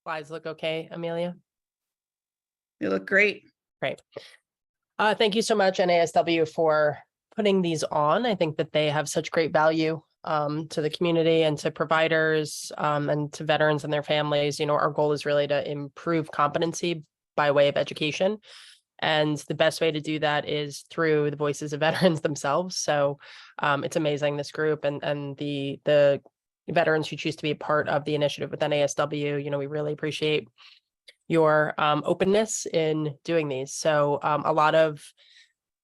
Slides look okay, Amelia? They look great. Great. Thank you so much, NASW, for putting these on. I think that they have such great value to the community and to providers and to veterans and their families. You know, our goal is really to improve competency by way of education. And the best way to do that is through the voices of veterans themselves. So it's amazing, this group and the veterans who choose to be a part of the initiative with NASW. You know, we really appreciate your openness in doing these. So a lot of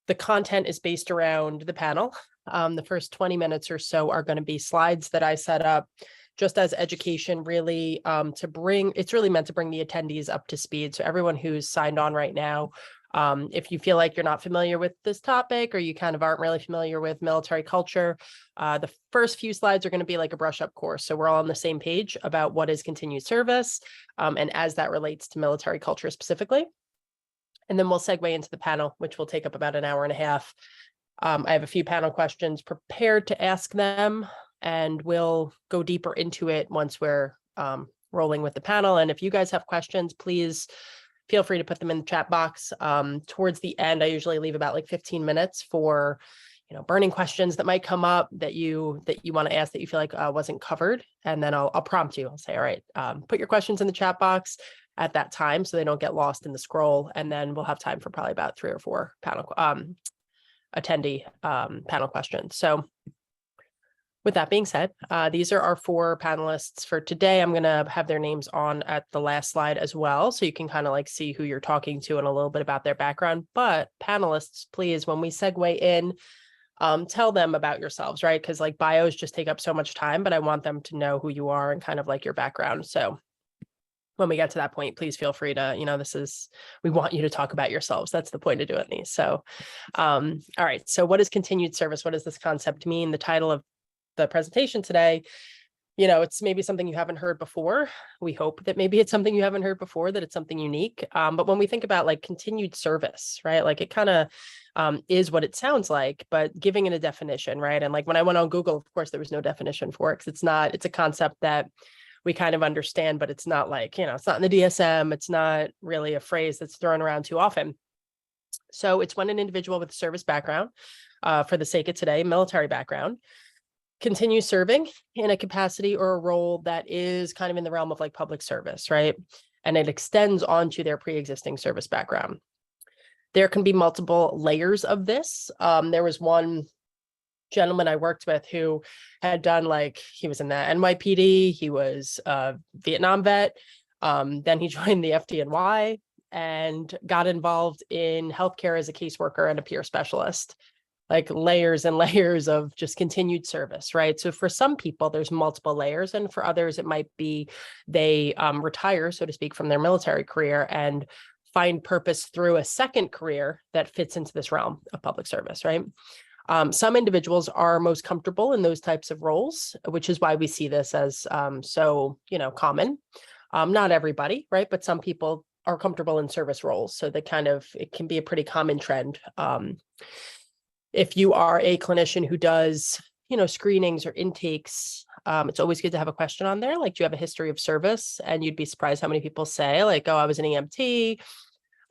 the content is based around the panel. The first 20 minutes or so are going to be slides that I set up just as education, really it's really meant to bring the attendees up to speed. So everyone who's signed on right now, if you feel like you're not familiar with this topic or you kind of aren't really familiar with military culture, the first few slides are going to be like a brush up course. So we're all on the same page about what is continued service and as that relates to military culture specifically. And then we'll segue into the panel, which will take up about an hour and a half. I have a few panel questions prepared to ask them, and we'll go deeper into it once we're rolling with the panel. And if you guys have questions, please feel free to put them in the chat box. Towards the end, I usually leave about like 15 minutes for, you know, burning questions that might come up that you want to ask that you feel like wasn't covered. And then I'll prompt you. I'll say, all right, put your questions in the chat box at that time so they don't get lost in the scroll. And then we'll have time for probably about 3 or 4 panel attendee panel questions. So with that being said, these are our 4 panelists for today. I'm going to have their names on at the last slide as well, so you can kind of like see who you're talking to and a little bit about their background. But panelists, please, when we segue in, tell them about yourselves, right? Because like bios just take up so much time, but I want them to know who you are and kind of like your background. So when we get to that point, please feel free to, you know, we want you to talk about yourselves. That's the point of doing these. So, all right. So what is continued service? What does this concept mean? The title of the presentation today, you know, it's maybe something you haven't heard before. We hope that maybe it's something you haven't heard before, that it's something unique. But when we think about like continued service, right, like it kind of is what it sounds like, but giving it a definition, right? And like when I went on Google, of course, there was no definition for it because it's a concept that we kind of understand, but it's not like, you know, it's not in the DSM. It's not really a phrase that's thrown around too often. So it's when an individual with a service background, for the sake of today, military background, continue serving in a capacity or a role that is kind of in the realm of like public service, right? And it extends onto their pre-existing service background. There can be multiple layers of this. There was one gentleman I worked with who had done like, he was in the NYPD, he was a Vietnam vet, then he joined the FDNY and got involved in healthcare as a caseworker and a peer specialist. Like layers and layers of just continued service, right? So for some people, there's multiple layers, and for others, it might be they retire, so to speak, from their military career and find purpose through a second career that fits into this realm of public service, right? Some individuals are most comfortable in those types of roles, which is why we see this as so, you know, common. Not everybody, right? But some people are comfortable in service roles. So it can be a pretty common trend. If you are a clinician who does, you know, screenings or intakes, it's always good to have a question on there. Like, do you have a history of service? And you'd be surprised how many people say like, oh, I was an EMT.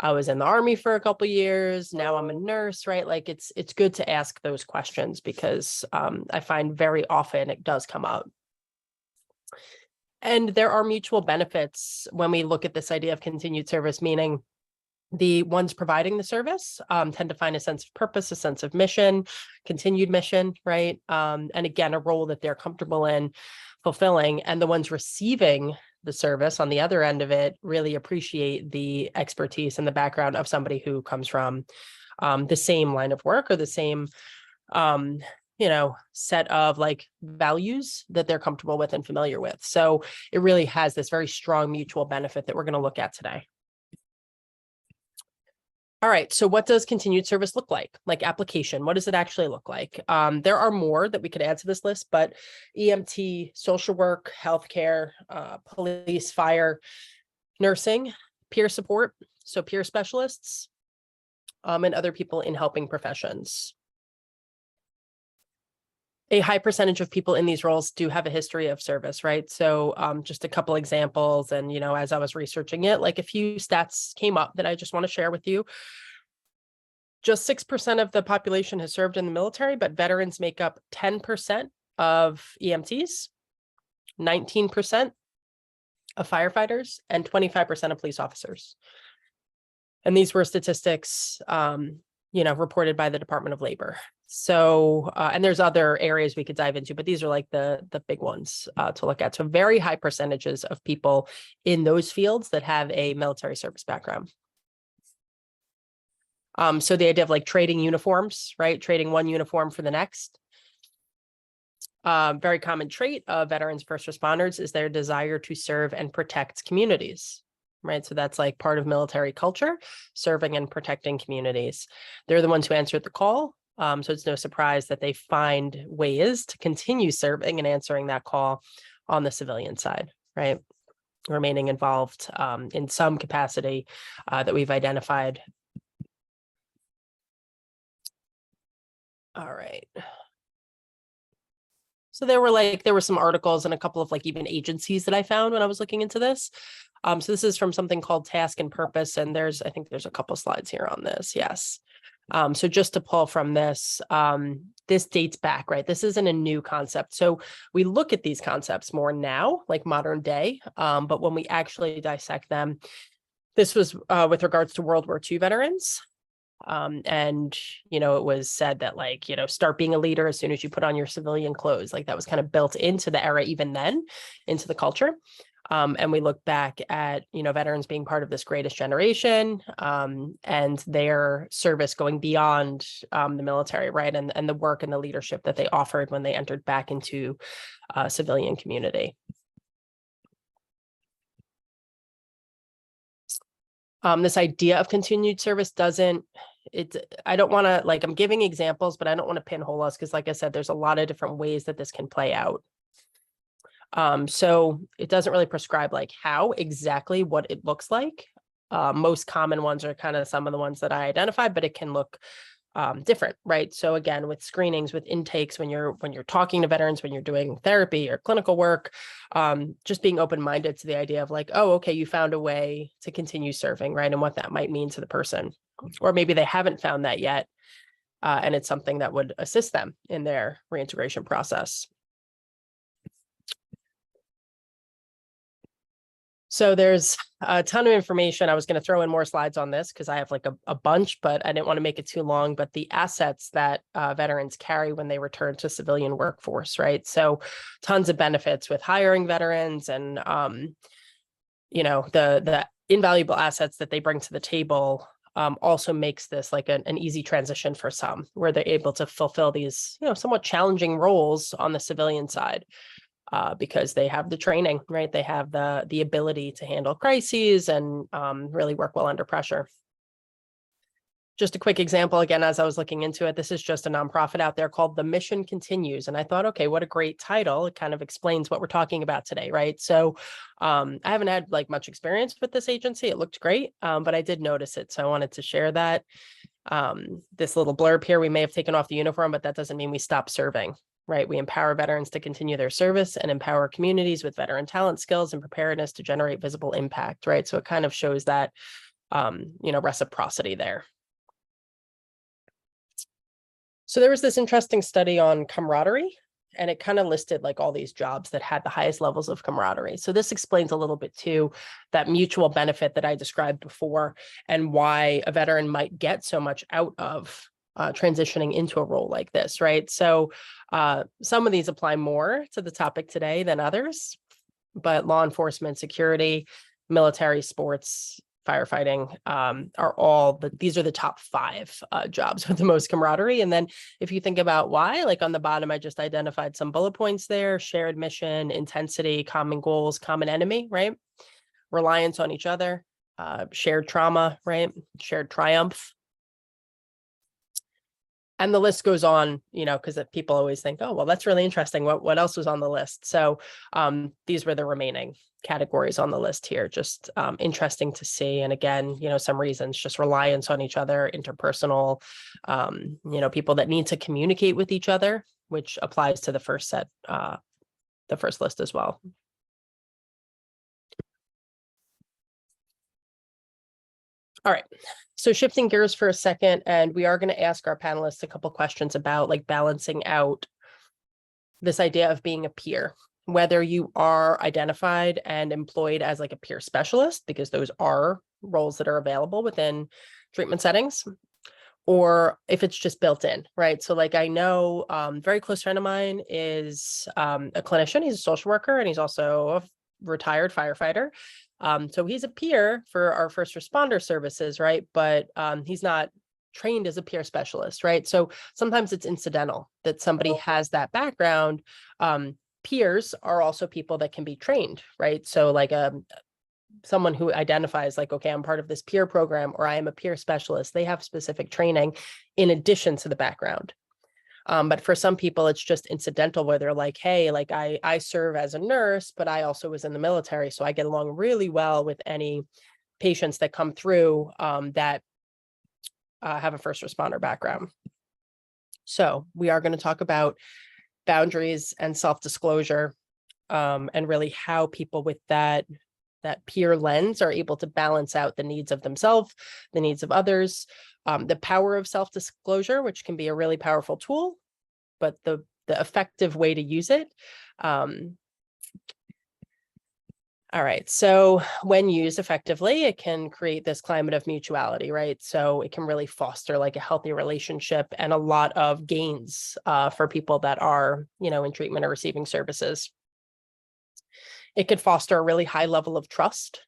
I was in the Army for a couple of years. Now I'm a nurse, right? Like it's good to ask those questions because I find very often it does come up. And there are mutual benefits when we look at this idea of continued service, meaning the ones providing the service tend to find a sense of purpose, a sense of mission, continued mission, right? And again, a role that they're comfortable in fulfilling. And the ones receiving the service on the other end of it really appreciate the expertise and the background of somebody who comes from the same line of work or the same you know, set of like values that they're comfortable with and familiar with. So it really has this very strong mutual benefit that we're going to look at today. All right, so what does continued service look like? Like application, what does it actually look like? There are more that we could add to this list, but EMT, social work, healthcare, police, fire, nursing, peer support, so peer specialists, and other people in helping professions. a high percentage of people in these roles do have a history of service, right? So just a couple examples. And, as I was researching it, like a few stats came up that I just want to share with you. Just 6% of the population has served in the military, but veterans make up 10% of EMTs, 19% of firefighters, and 25% of police officers. And these were statistics, reported by the Department of Labor. So, and there's other areas we could dive into, but these are like the big ones to look at. So very high percentages of people in those fields that have a military service background. So the idea of like trading uniforms, right? Trading one uniform for the next. Very common trait of veterans, first responders is their desire to serve and protect communities, right? So that's like part of military culture, serving and protecting communities. They're the ones who answered the call. So it's no surprise that they find ways to continue serving and answering that call on the civilian side, right? Remaining involved in some capacity that we've identified. All right. So there were some articles and a couple of like even agencies that I found when I was looking into this. So this is from something called Task and Purpose, and I think there's a couple slides here on this. Yes. So just to pull from this, this dates back, right? This isn't a new concept. So we look at these concepts more now, like modern day, but when we actually dissect them, this was with regards to World War II veterans. And, it was said that like, start being a leader as soon as you put on your civilian clothes. Like that was kind of built into the era, even then, into the culture. And we look back at, veterans being part of this greatest generation and their service going beyond the military, right? And the work and the leadership that they offered when they entered back into civilian community. This idea of continued service I don't want to, like, I'm giving examples, but I don't want to pinhole us because, like I said, there's a lot of different ways that this can play out. So it doesn't really prescribe like how exactly what it looks like. Most common ones are kind of some of the ones that I identified, but it can look different, right? So again, with screenings, with intakes, when you're talking to veterans, when you're doing therapy or clinical work, just being open-minded to the idea of like, oh, okay, you found a way to continue serving, right? And what that might mean to the person, or maybe they haven't found that yet. And it's something that would assist them in their reintegration process. So there's a ton of information. I was going to throw in more slides on this because I have like a bunch, but I didn't want to make it too long. But the assets that veterans carry when they return to civilian workforce, right? So tons of benefits with hiring veterans and, the invaluable assets that they bring to the table also makes this like an easy transition for some, where they're able to fulfill these, somewhat challenging roles on the civilian side. Because they have the training, right? They have the ability to handle crises and really work well under pressure. Just a quick example, again, as I was looking into it, this is just a nonprofit out there called The Mission Continues. And I thought, okay, what a great title. It kind of explains what we're talking about today, right? So I haven't had like much experience with this agency. It looked great, but I did notice it. So I wanted to share that. This little blurb here, we may have taken off the uniform, but that doesn't mean we stop serving. Right. We empower veterans to continue their service and empower communities with veteran talent, skills, and preparedness to generate visible impact. Right. So it kind of shows that, reciprocity there. So there was this interesting study on camaraderie, and it kind of listed like all these jobs that had the highest levels of camaraderie. So this explains a little bit too, that mutual benefit that I described before and why a veteran might get so much out of transitioning into a role like this, right? So some of these apply more to the topic today than others, but law enforcement, security, military, sports, firefighting these are the top 5 jobs with the most camaraderie. And then if you think about why, like on the bottom, I just identified some bullet points there: shared mission, intensity, common goals, common enemy, right? Reliance on each other, shared trauma, right? Shared triumph. And the list goes on, because people always think, oh, well, that's really interesting. What else was on the list? So these were the remaining categories on the list here. Just interesting to see. And again, some reasons: just reliance on each other, interpersonal, people that need to communicate with each other, which applies to the first set, the first list as well. All right, so shifting gears for a second, and we are going to ask our panelists a couple questions about like balancing out this idea of being a peer, whether you are identified and employed as like a peer specialist, because those are roles that are available within treatment settings, or if it's just built in, right? So like I know very close friend of mine is a clinician, he's a social worker, and he's also a retired firefighter. So he's a peer for our first responder services, right? But he's not trained as a peer specialist, right? So sometimes it's incidental that somebody has that background. Peers are also people that can be trained, right? So like someone who identifies like, okay, I'm part of this peer program, or I am a peer specialist, they have specific training in addition to the background. But for some people, it's just incidental where they're like, hey, like I serve as a nurse, but I also was in the military. So I get along really well with any patients that come through that have a first responder background. So we are going to talk about boundaries and self-disclosure, and really how people with that peer lens are able to balance out the needs of themselves, the needs of others, the power of self-disclosure, which can be a really powerful tool, but the effective way to use it. All right, so when used effectively, it can create this climate of mutuality, right? So it can really foster like a healthy relationship and a lot of gains for people that are, in treatment or receiving services. It could foster a really high level of trust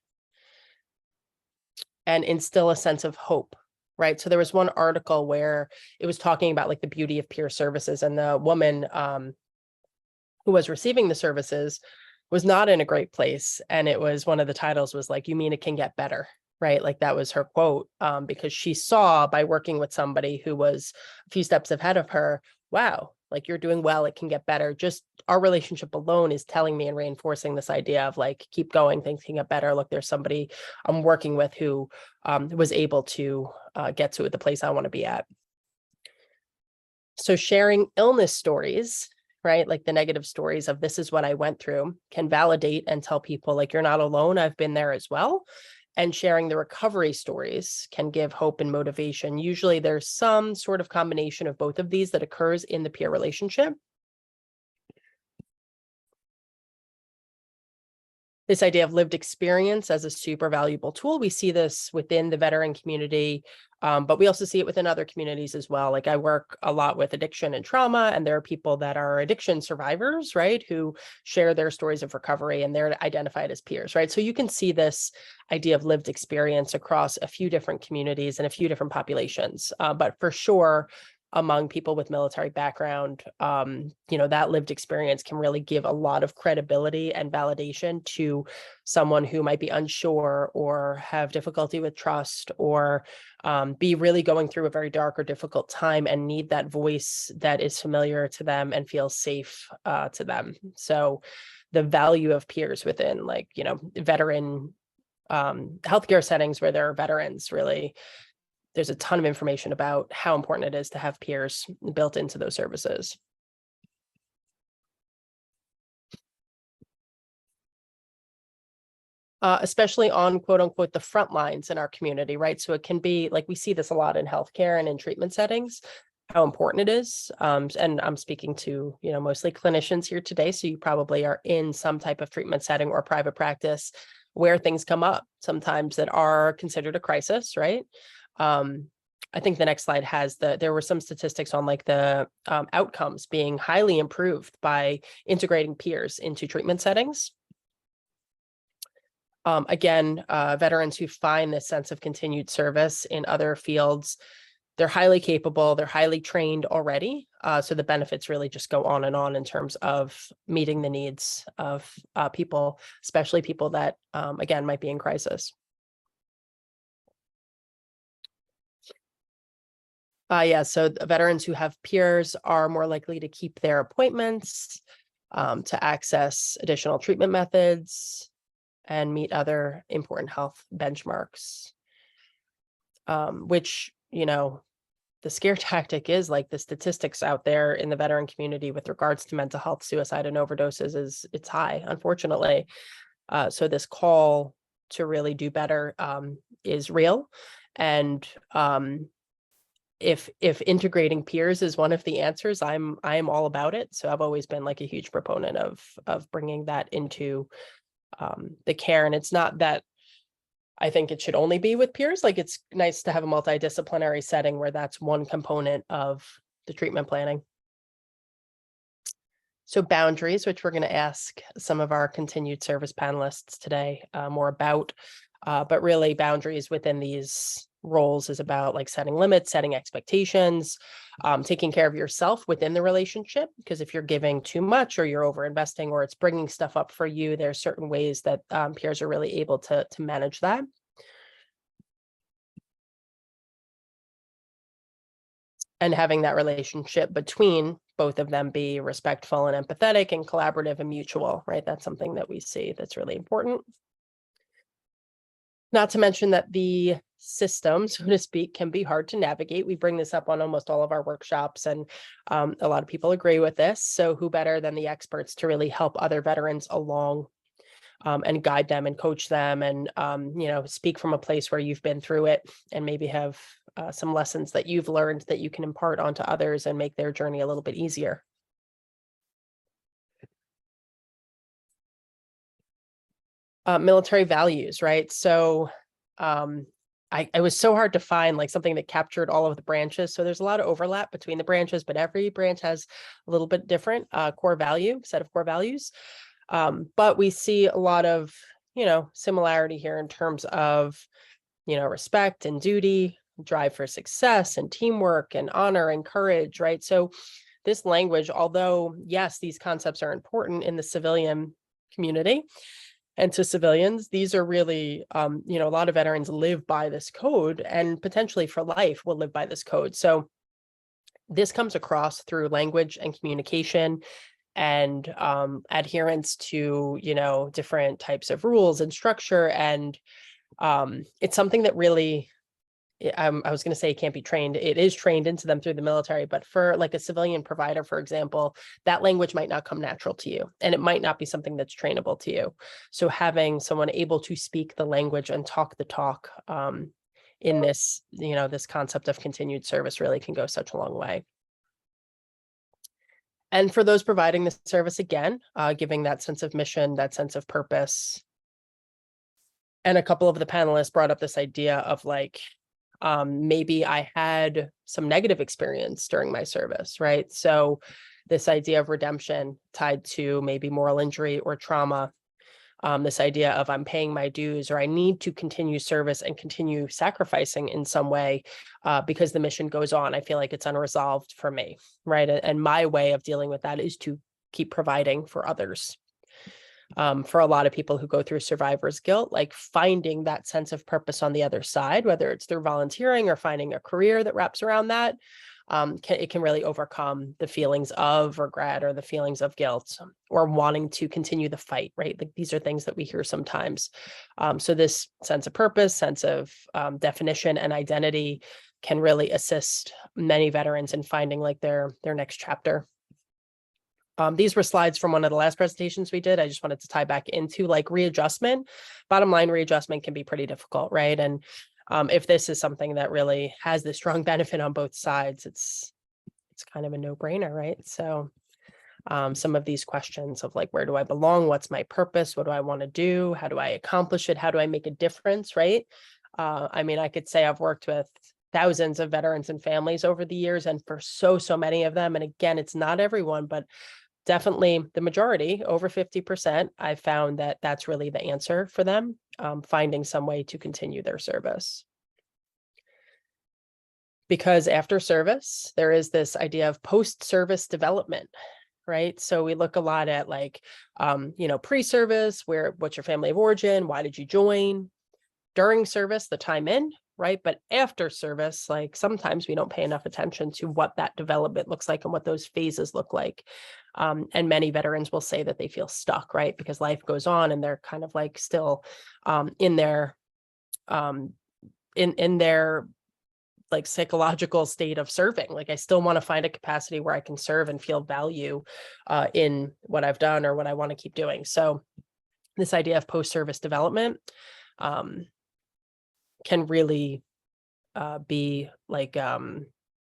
and instill a sense of hope, right? So there was one article where it was talking about like the beauty of peer services, and the woman who was receiving the services was not in a great place. And it was, one of the titles was like, you mean it can get better, right? Like that was her quote, because she saw by working with somebody who was a few steps ahead of her, wow, like you're doing well, it can get better. Just our relationship alone is telling me and reinforcing this idea of like, keep going, things can get better. Look, there's somebody I'm working with who was able to get to the place I want to be at. So sharing illness stories, right? Like the negative stories of this is what I went through, can validate and tell people like, you're not alone, I've been there as well. And sharing the recovery stories can give hope and motivation. Usually there's some sort of combination of both of these that occurs in the peer relationship. This idea of lived experience as a super valuable tool. We see this within the veteran community, but we also see it within other communities as well. Like I work a lot with addiction and trauma, and there are people that are addiction survivors, right, who share their stories of recovery, and they're identified as peers, right? So you can see this idea of lived experience across a few different communities and a few different populations, but for sure, among people with military background, that lived experience can really give a lot of credibility and validation to someone who might be unsure or have difficulty with trust, or be really going through a very dark or difficult time and need that voice that is familiar to them and feels safe to them. So the value of peers within veteran healthcare settings where there are veterans, really, there's a ton of information about how important it is to have peers built into those services. Especially on quote unquote the front lines in our community, right? So it can be like, we see this a lot in healthcare and in treatment settings, how important it is. And I'm speaking to, mostly clinicians here today. So you probably are in some type of treatment setting or private practice where things come up sometimes that are considered a crisis, right? I think the next slide has there were some statistics on like the outcomes being highly improved by integrating peers into treatment settings. Again, veterans who find this sense of continued service in other fields, they're highly capable, they're highly trained already. So the benefits really just go on and on in terms of meeting the needs of people, especially people that, again, might be in crisis. So veterans who have peers are more likely to keep their appointments, to access additional treatment methods, and meet other important health benchmarks, which, the scare tactic is like the statistics out there in the veteran community with regards to mental health, suicide, and overdoses it's high, unfortunately. So this call to really do better is real. And if integrating peers is one of the answers, I'm all about it. So I've always been like a huge proponent of bringing that into the care. And it's not that I think it should only be with peers. Like, it's nice to have a multidisciplinary setting where that's one component of the treatment planning. So boundaries, which we're going to ask some of our continued service panelists today more about, but really boundaries within these roles is about like setting limits, setting expectations, taking care of yourself within the relationship. Because if you're giving too much or you're over investing or it's bringing stuff up for you, there's certain ways that peers are really able to manage that. And having that relationship between both of them be respectful and empathetic and collaborative and mutual, right? That's something that we see that's really important. Not to mention that the system, so to speak, can be hard to navigate. We bring this up on almost all of our workshops, and a lot of people agree with this. So who better than the experts to really help other veterans along and guide them and coach them and, speak from a place where you've been through it and maybe have some lessons that you've learned that you can impart onto others and make their journey a little bit easier. Military values, right? So it was so hard to find like something that captured all of the branches. So there's a lot of overlap between the branches, but every branch has a little bit different set of core values. But we see a lot of, similarity here in terms of, respect and duty, drive for success and teamwork and honor and courage, right? So this language, although yes, these concepts are important in the civilian community and to civilians, these are really, a lot of veterans live by this code and potentially for life will live by this code. So this comes across through language and communication and adherence to, different types of rules and structure. And it's something that really, I was going to say it can't be trained. It is trained into them through the military, but for like a civilian provider, for example, that language might not come natural to you and it might not be something that's trainable to you. So having someone able to speak the language and talk the talk in this, this concept of continued service really can go such a long way. And for those providing the service, again, giving that sense of mission, that sense of purpose. And a couple of the panelists brought up this idea of like, maybe I had some negative experience during my service, right? So this idea of redemption tied to maybe moral injury or trauma, this idea of I'm paying my dues or I need to continue service and continue sacrificing in some way because the mission goes on. I feel like it's unresolved for me, right? And my way of dealing with that is to keep providing for others. For a lot of people who go through survivor's guilt, like finding that sense of purpose on the other side, whether it's through volunteering or finding a career that wraps around that, it can really overcome the feelings of regret or the feelings of guilt or wanting to continue the fight, right? Like these are things that we hear sometimes. So this sense of purpose, sense of definition and identity can really assist many veterans in finding like their next chapter. These were slides from one of the last presentations we did. I just wanted to tie back into like readjustment. Bottom line, readjustment can be pretty difficult, right? And if this is something that really has the strong benefit on both sides, it's kind of a no-brainer, right? So some of these questions of like, where do I belong? What's my purpose? What do I want to do? How do I accomplish it? How do I make a difference, right? I mean, I could say I've worked with thousands of veterans and families over the years, and for so many of them, and again, it's not everyone, but definitely the majority, over 50%, I found that that's really the answer for them, finding some way to continue their service. Because after service, there is this idea of post-service development, right? So we look a lot at like, pre-service, what's your family of origin? Why did you join? During service, the time in, right? But after service, like sometimes we don't pay enough attention to what that development looks like and what those phases look like. And many veterans will say that they feel stuck, right? Because life goes on and they're kind of like still in their like psychological state of serving. Like I still want to find a capacity where I can serve and feel value in what I've done or what I want to keep doing. So this idea of post-service development can really be like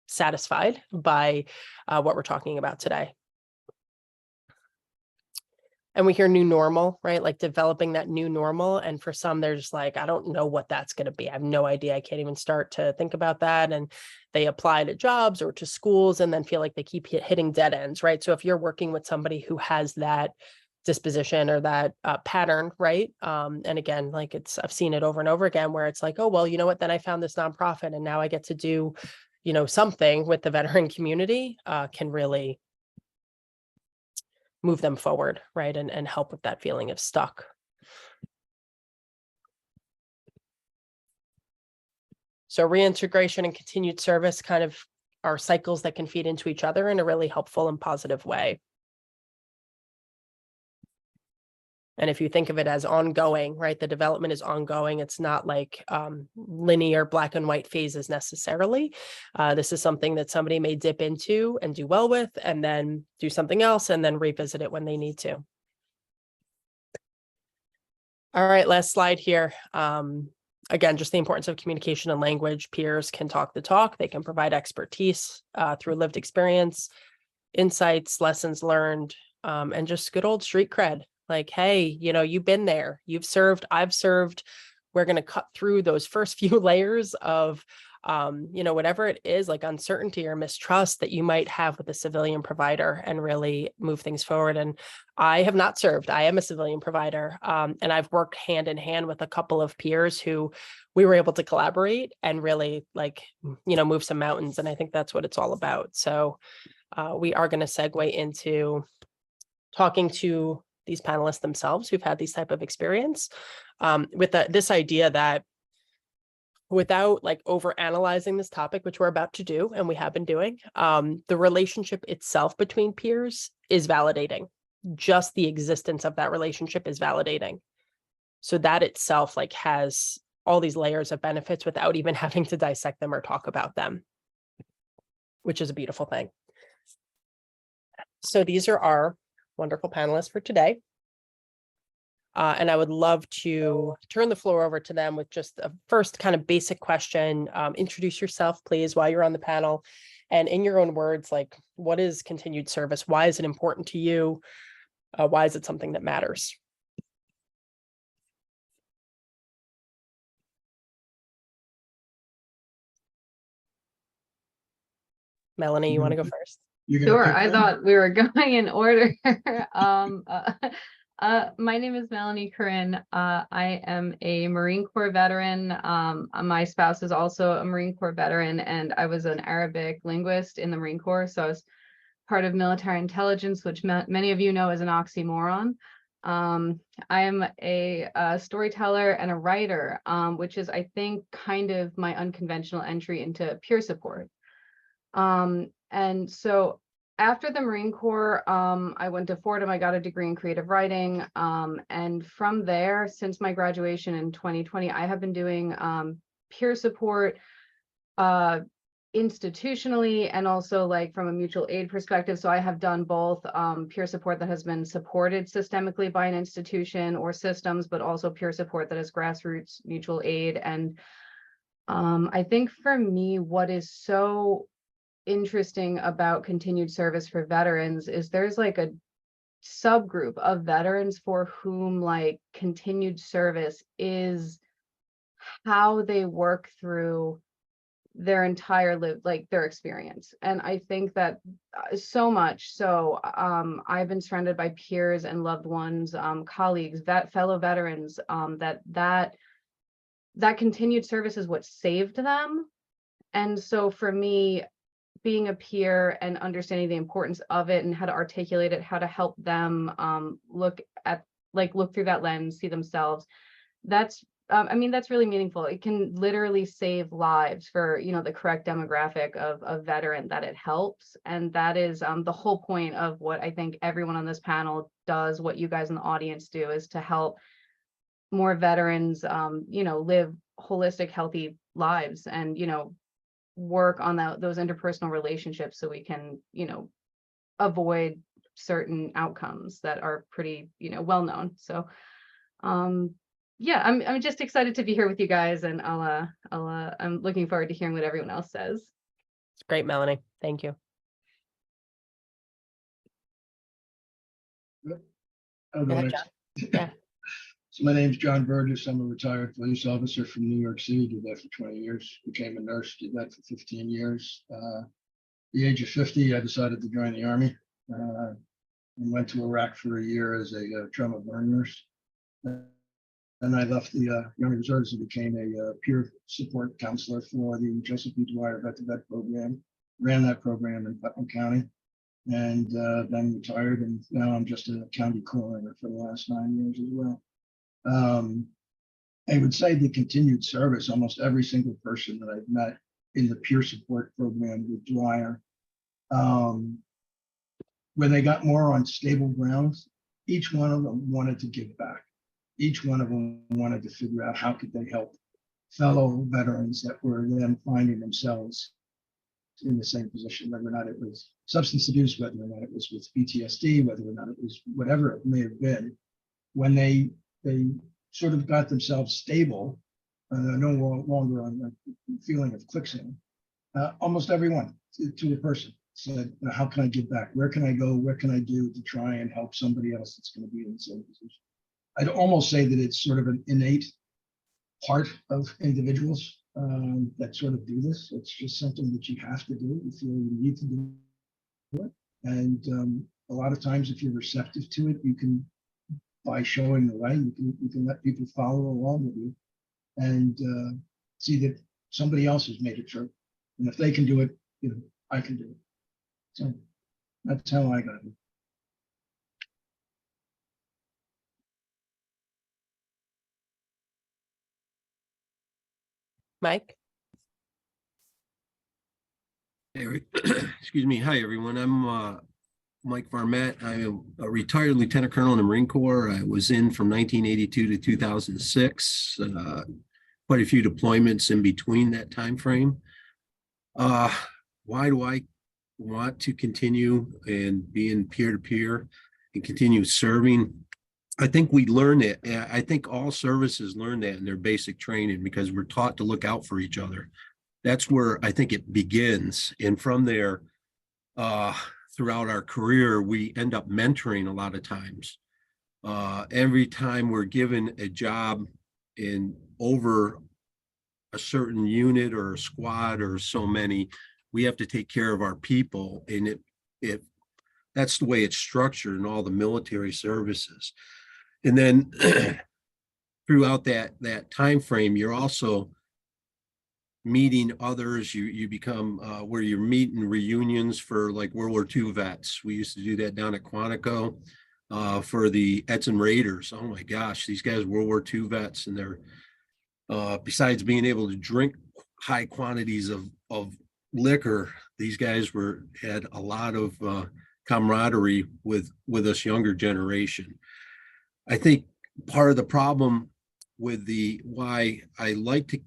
satisfied by what we're talking about today. And we hear new normal, right? Like developing that new normal. And for some, they're just like, I don't know what that's going to be. I have no idea. I can't even start to think about that. And they apply to jobs or to schools and then feel like they keep hitting dead ends, right? So if you're working with somebody who has that disposition or that pattern, right? And again, like I've seen it over and over again where it's like, oh, well, you know what? Then I found this nonprofit and now I get to do, something with the veteran community can really move them forward, right? And help with that feeling of stuck. So reintegration and continued service kind of are cycles that can feed into each other in a really helpful and positive way. And if you think of it as ongoing, right, the development is ongoing. It's not like linear black and white phases necessarily. This is something that somebody may dip into and do well with, and then do something else and then revisit it when they need to. All right, last slide here. Again, just the importance of communication and language. Peers can talk the talk. They can provide expertise through lived experience, insights, lessons learned, and just good old street cred. Like, hey, you've been there, you've served, I've served. We're going to cut through those first few layers of, whatever it is, like uncertainty or mistrust that you might have with a civilian provider and really move things forward. And I have not served. I am a civilian provider. And I've worked hand in hand with a couple of peers who we were able to collaborate and really move some mountains. And I think that's what it's all about. So we are going to segue into talking to these panelists themselves who've had these type of experience with this idea that without like over analyzing this topic, which we're about to do and we have been doing, the relationship itself between peers is validating. Just the existence of that relationship is validating. So that itself like has all these layers of benefits without even having to dissect them or talk about them, which is a beautiful thing. So these are our wonderful panelists for today. And I would love to turn the floor over to them with just a first kind of basic question. Introduce yourself, please, while you're on the panel. And in your own words, like, what is continued service? Why is it important to you? Why is it something that matters? Melanie, you want to go first? Sure. I thought we were going in order. My name is Melanie Corinne. I am a Marine Corps veteran. My spouse is also a Marine Corps veteran, and I was an Arabic linguist in the Marine Corps. So I was part of military intelligence, which many of you know is an oxymoron. I am a storyteller and a writer, which is, I think, kind of my unconventional entry into peer support. And so after the Marine Corps, I went to Fordham. I got a degree in creative writing. And from there, since my graduation in 2020, I have been doing peer support institutionally and also like from a mutual aid perspective. So I have done both peer support that has been supported systemically by an institution or systems, but also peer support that is grassroots mutual aid. And I think for me, what is so interesting about continued service for veterans is there's like a subgroup of veterans for whom like continued service is how they work through their entire their experience. And I think that so much so I've been surrounded by peers and loved ones, colleagues, fellow veterans, that continued service is what saved them. And so for me, being a peer and understanding the importance of it and how to articulate it, how to help them look through that lens, see themselves, that's really meaningful. It can literally save lives for the correct demographic of veteran that it helps. And that is the whole point of what I think everyone on this panel does, what you guys in the audience do, is to help more veterans live holistic, healthy lives and work on those interpersonal relationships so we can, avoid certain outcomes that are pretty, well known. So yeah, I'm just excited to be here with you guys, and I'm looking forward to hearing what everyone else says. It's great, Melanie. Thank you. I'll Go go ahead, next. John. Yeah. So my name's John Burgess. I'm a retired police officer from New York City. Did that for 20 years. Became a nurse. Did that for 15 years. The age of 50, I decided to join the Army and went to Iraq for a year as a trauma burn nurse. Then I left the Army Reserves and became a peer support counselor for the Joseph B. Dwyer Vet to Vet program. Ran that program in Putnam County, and then retired. And now I'm just a county coroner for the last 9 years as well. I would say the continued service, almost every single person that I've met in the peer support program with Dwyer, when they got more on stable grounds, each one of them wanted to give back. Each one of them wanted to figure out how could they help fellow veterans that were then finding themselves in the same position, whether or not it was substance abuse, whether or not it was with PTSD, whether or not it was whatever it may have been. When they sort of got themselves stable, no longer on the feeling of quicksand, almost everyone to a person said, how can I give back? Where can I go? What can I do to try and help somebody else that's going to be in the same position? I'd almost say that it's sort of an innate part of individuals that sort of do this. It's just something that you have to do. You feel you need to do it. And a lot of times, if you're receptive to it, you can, by showing the way, you can let people follow along with you and see that somebody else has made it through. And if they can do it, I can do it. So that's how I got it. Mike? Hey, excuse me. Hi, everyone. I'm Mike Varmette. I am a retired lieutenant colonel in the Marine Corps. I was in from 1982 to 2006. Quite a few deployments in between that time frame. Why do I want to continue and being peer-to-peer and continue serving? I think we learn it. I think all services learn that in their basic training because we're taught to look out for each other. That's where I think it begins. And from there, throughout our career, we end up mentoring a lot of times. Every time we're given a job in over a certain unit or a squad or so many, we have to take care of our people. And that's the way it's structured in all the military services. And then throughout that time frame, you're also meeting others. You become where you're meeting reunions for like World War II vets. We used to do that down at Quantico for the Edson Raiders. Oh my gosh, these guys World War II vets, and they're besides being able to drink high quantities of liquor, these guys had a lot of camaraderie with us younger generation. I think part of the problem with why I like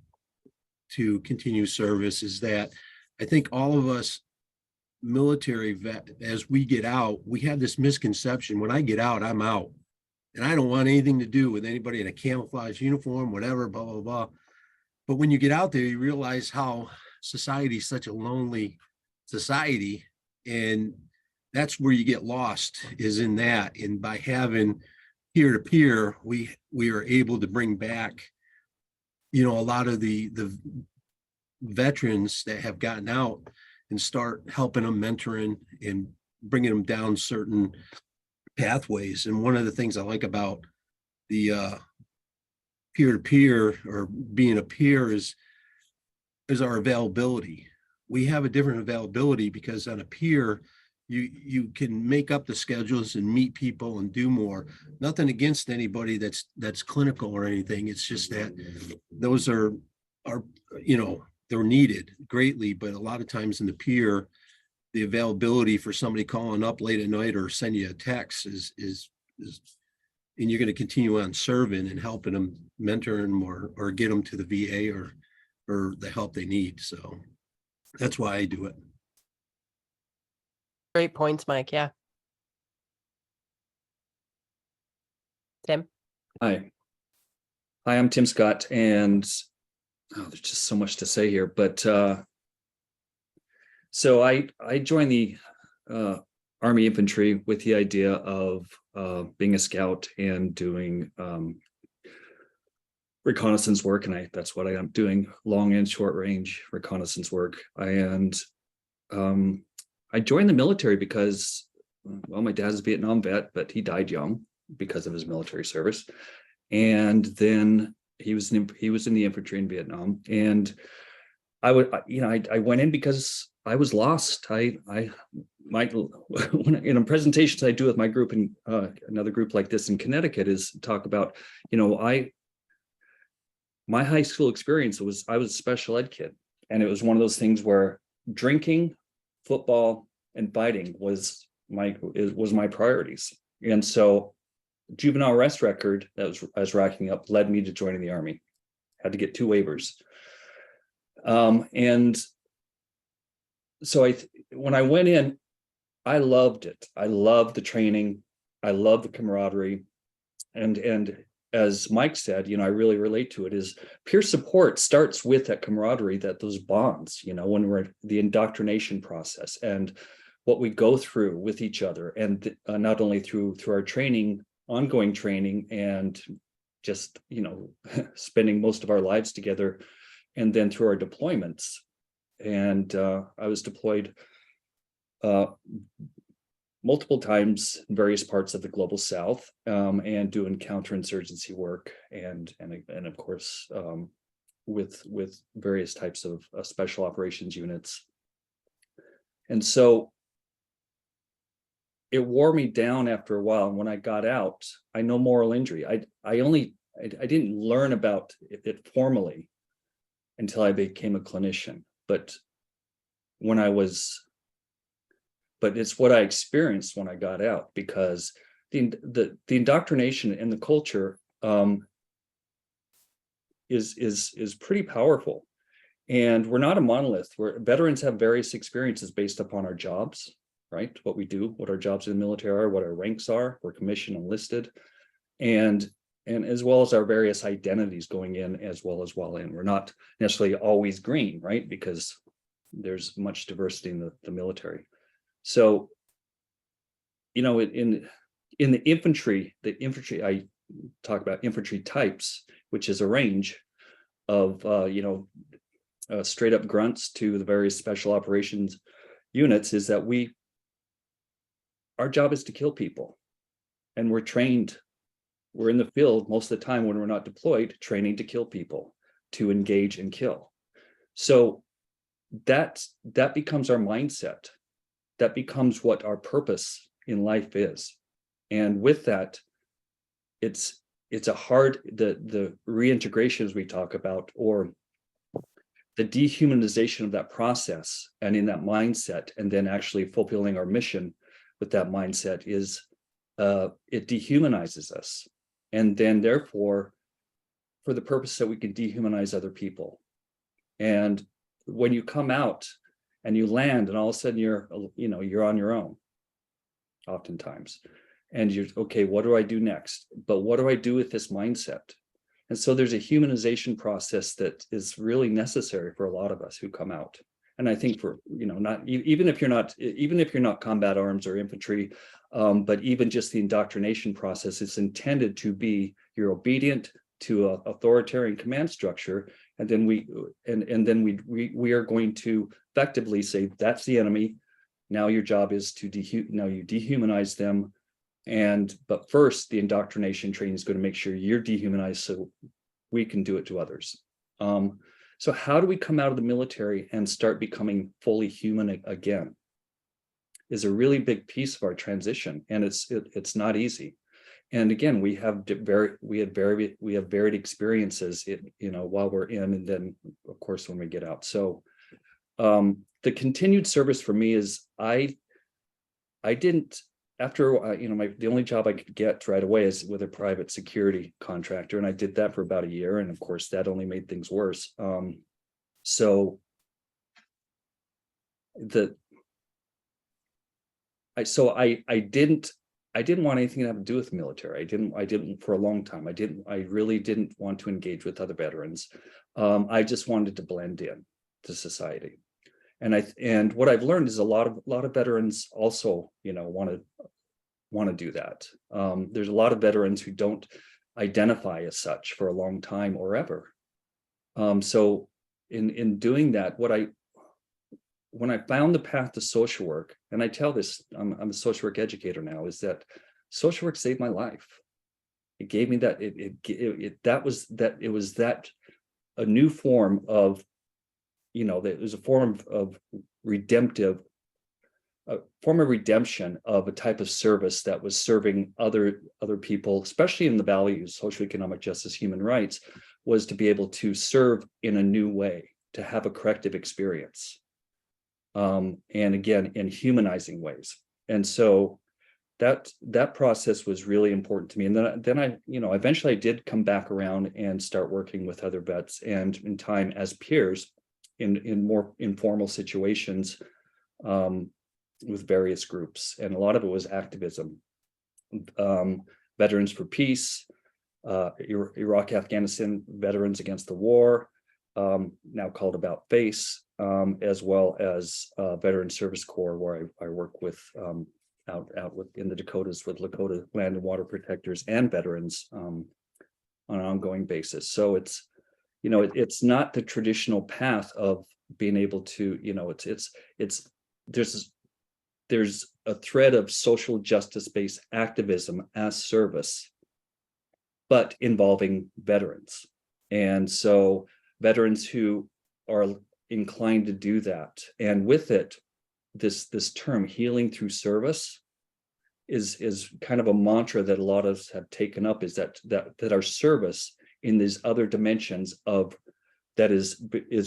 to continue service is that I think all of us military vet, as we get out, we have this misconception. When I get out, I'm out. And I don't want anything to do with anybody in a camouflage uniform, whatever, blah, blah, blah. But when you get out there, you realize how society is such a lonely society. And that's where you get lost, is in that. And by having peer-to-peer, we are able to bring back, a lot of the veterans that have gotten out and start helping them, mentoring and bringing them down certain pathways. And one of the things I like about the peer-to-peer or being a peer is our availability. We have a different availability because on a peer, you can make up the schedules and meet people and do more. Nothing against anybody that's clinical or anything. It's just that those are they're needed greatly, but a lot of times in the peer, the availability for somebody calling up late at night or send you a text is and you're going to continue on serving and helping them, mentoring them or get them to the VA or the help they need. So That's why I do it. Great points, Mike. Yeah. Tim? Hi. Hi, I'm Tim Scott, and there's just so much to say here, but so I joined the Army Infantry with the idea of being a scout and doing reconnaissance work, and that's what I am doing, long and short range reconnaissance work. And I joined the military because, well, my dad's a Vietnam vet, but he died young because of his military service. And then he was in the infantry in Vietnam, and I went in because I was lost. In presentations I do with my group and another group like this in Connecticut is talk about, my high school experience I was a special ed kid, and it was one of those things where drinking, football, and fighting was my priorities. And so juvenile arrest record that I was racking up led me to joining the Army. Had to get 2 waivers. And so when I went in, I loved it. I loved the training. I loved the camaraderie. And as Mike said, I really relate to it, is peer support starts with that camaraderie, those bonds, when we're the indoctrination process and what we go through with each other. And not only through our training, ongoing training, and just, spending most of our lives together, and then through our deployments. And I was deployed multiple times in various parts of the global South, and doing counterinsurgency work, and of course with various types of special operations units. And so it wore me down after a while. And when I got out, I know moral injury. I didn't learn about it formally until I became a clinician. But it's what I experienced when I got out, because the indoctrination and the culture is pretty powerful. And we're not a monolith. Veterans have various experiences based upon our jobs, right? What we do, what our jobs in the military are, what our ranks are. We're commissioned, enlisted, and as well as our various identities going in as well as while in. We're not necessarily always green, right? Because there's much diversity in the military. So, in the infantry, I talk about infantry types, which is a range of straight up grunts to the various special operations units, is that our job is to kill people, and we're trained. We're in the field most of the time when we're not deployed, training to kill people, to engage and kill. So that becomes our mindset. That becomes what our purpose in life is. And with that, it's a hard, the reintegration, as we talk about, or the dehumanization of that process and in that mindset, and then actually fulfilling our mission with that mindset, is it dehumanizes us. And then therefore, for the purpose that we can dehumanize other people. And when you come out and you land, and all of a sudden you're on your own, oftentimes, and you're, okay, what do I do next? But what do I do with this mindset? And so there's a humanization process that is really necessary for a lot of us who come out. And I think for, even if you're not combat arms or infantry, but even just the indoctrination process is intended to be, you're obedient to an authoritarian command structure, and then we are going to effectively say, that's the enemy. Now your job is to you dehumanize them. But first, the indoctrination training is going to make sure you're dehumanized so we can do it to others. So how do we come out of the military and start becoming fully human again? Is a really big piece of our transition, and it's not easy. And again, we have varied experiences, while we're in, and then of course when we get out. So the continued service for me is I didn't, after the only job I could get right away is with a private security contractor, and I did that for about a year, and of course that only made things worse. So I didn't want anything to have to do with the military. I didn't for a long time. I really didn't want to engage with other veterans. I just wanted to blend in to society. And what I've learned is a lot of veterans also, want to do that. There's a lot of veterans who don't identify as such for a long time or ever. So in doing that, when I found the path to social work, and I tell this, I'm a social work educator now, is that social work saved my life. It gave me that, it was a new form of, it was a form of redemption of a type of service that was serving other people, especially in the values, social, economic justice, human rights, was to be able to serve in a new way, to have a corrective experience. And again, in humanizing ways. And so that process was really important to me. And then I eventually I did come back around and start working with other vets, and in time as peers in more informal situations with various groups. And a lot of it was activism. Veterans for Peace, Iraq, Afghanistan, Veterans Against the War, now called About Face, as well as Veteran Service Corps, where I work with out in the Dakotas with Lakota Land and Water Protectors and veterans on an ongoing basis. So it's not the traditional path of being able to, there's a thread of social justice-based activism as service, but involving veterans. And so veterans who are inclined to do that, and with it, this term healing through service is kind of a mantra that a lot of us have taken up, is that our service in these other dimensions of that is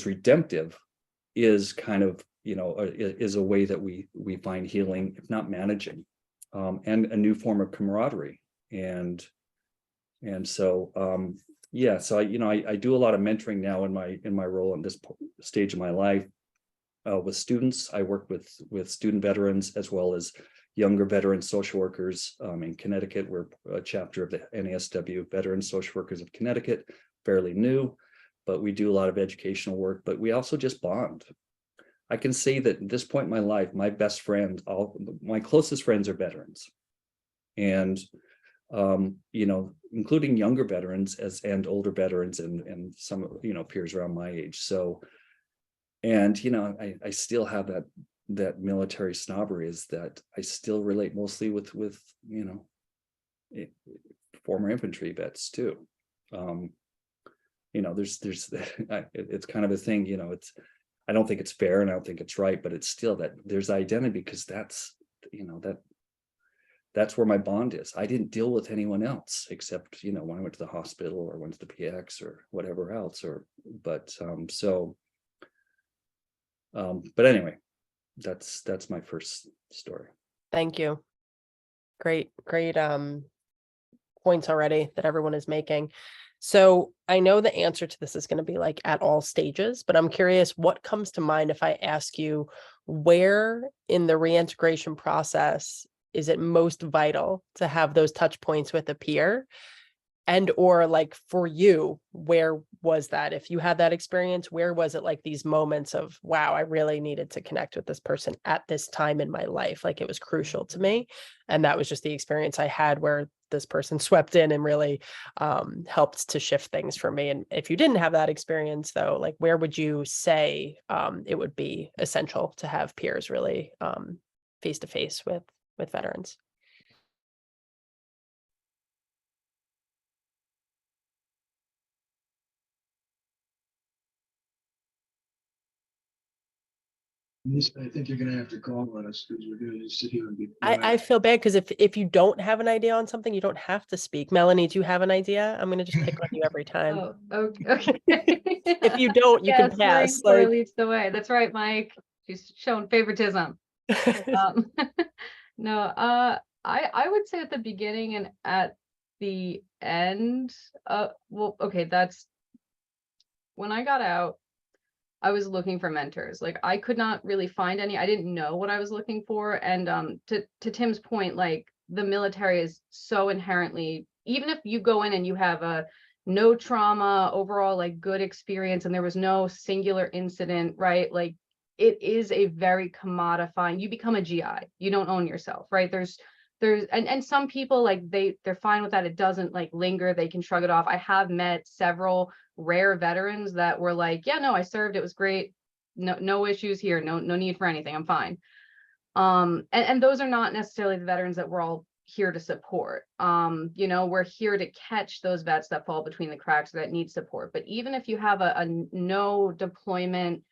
redemptive is kind of, is a way that we find healing, if not managing, and a new form of camaraderie. And so yeah, so I do a lot of mentoring now in my role in this stage of my life with students. I work with student veterans as well as younger veteran social workers. In Connecticut, we're a chapter of the NASW, Veteran Social Workers of Connecticut, fairly new, but we do a lot of educational work, but we also just bond. I can say that at this point in my life, my best friends, my closest friends are veterans. And including younger veterans and older veterans and some, peers around my age. So, and, I still have that military snobbery, is that I still relate mostly with former infantry vets too. There's it's kind of a thing, I don't think it's fair and I don't think it's right, but it's still that there's identity, because that's where my bond is. I didn't deal with anyone else except, when I went to the hospital or went to the PX or whatever else, but anyway, that's my first story. Thank you. Great points already that everyone is making. So I know the answer to this is going to be like at all stages, but I'm curious what comes to mind if I ask you, where in the reintegration process is it most vital to have those touch points with a peer? And or like for you, where was that? If you had that experience, where was it, like these moments of, wow, I really needed to connect with this person at this time in my life, like it was crucial to me, and that was just the experience I had where this person swept in and really helped to shift things for me. And if you didn't have that experience though, like where would you say it would be essential to have peers really face to face with veterans? I think you're gonna have to call on us, because we're gonna just sit here and be I quiet. feel bad because if you don't have an idea on something, you don't have to speak. Melanie, do you have an idea? I'm gonna just pick on you every time. Oh, okay. If you don't, you can Yes, Mike pass. sort Like of leads the way. That's right, Mike. She's showing favoritism. No, I would say at the beginning and at the end, well, okay, that's when I got out. I was looking for mentors. Like I could not really find any. I didn't know what I was looking for. And to Tim's point, like the military is so inherently, even if you go in and you have a no trauma, overall like good experience, and there was no singular incident, right? Like it is a very commodifying, you become a GI, you don't own yourself, right? There's and some people like they're fine with that. It doesn't like linger, they can shrug it off. I have met several rare veterans that were like, yeah, no, I served, it was great, no issues here, no need for anything, I'm fine. And those are not necessarily the veterans that we're all here to support. You know, we're here to catch those vets that fall between the cracks that need support. But even if you have a no deployment,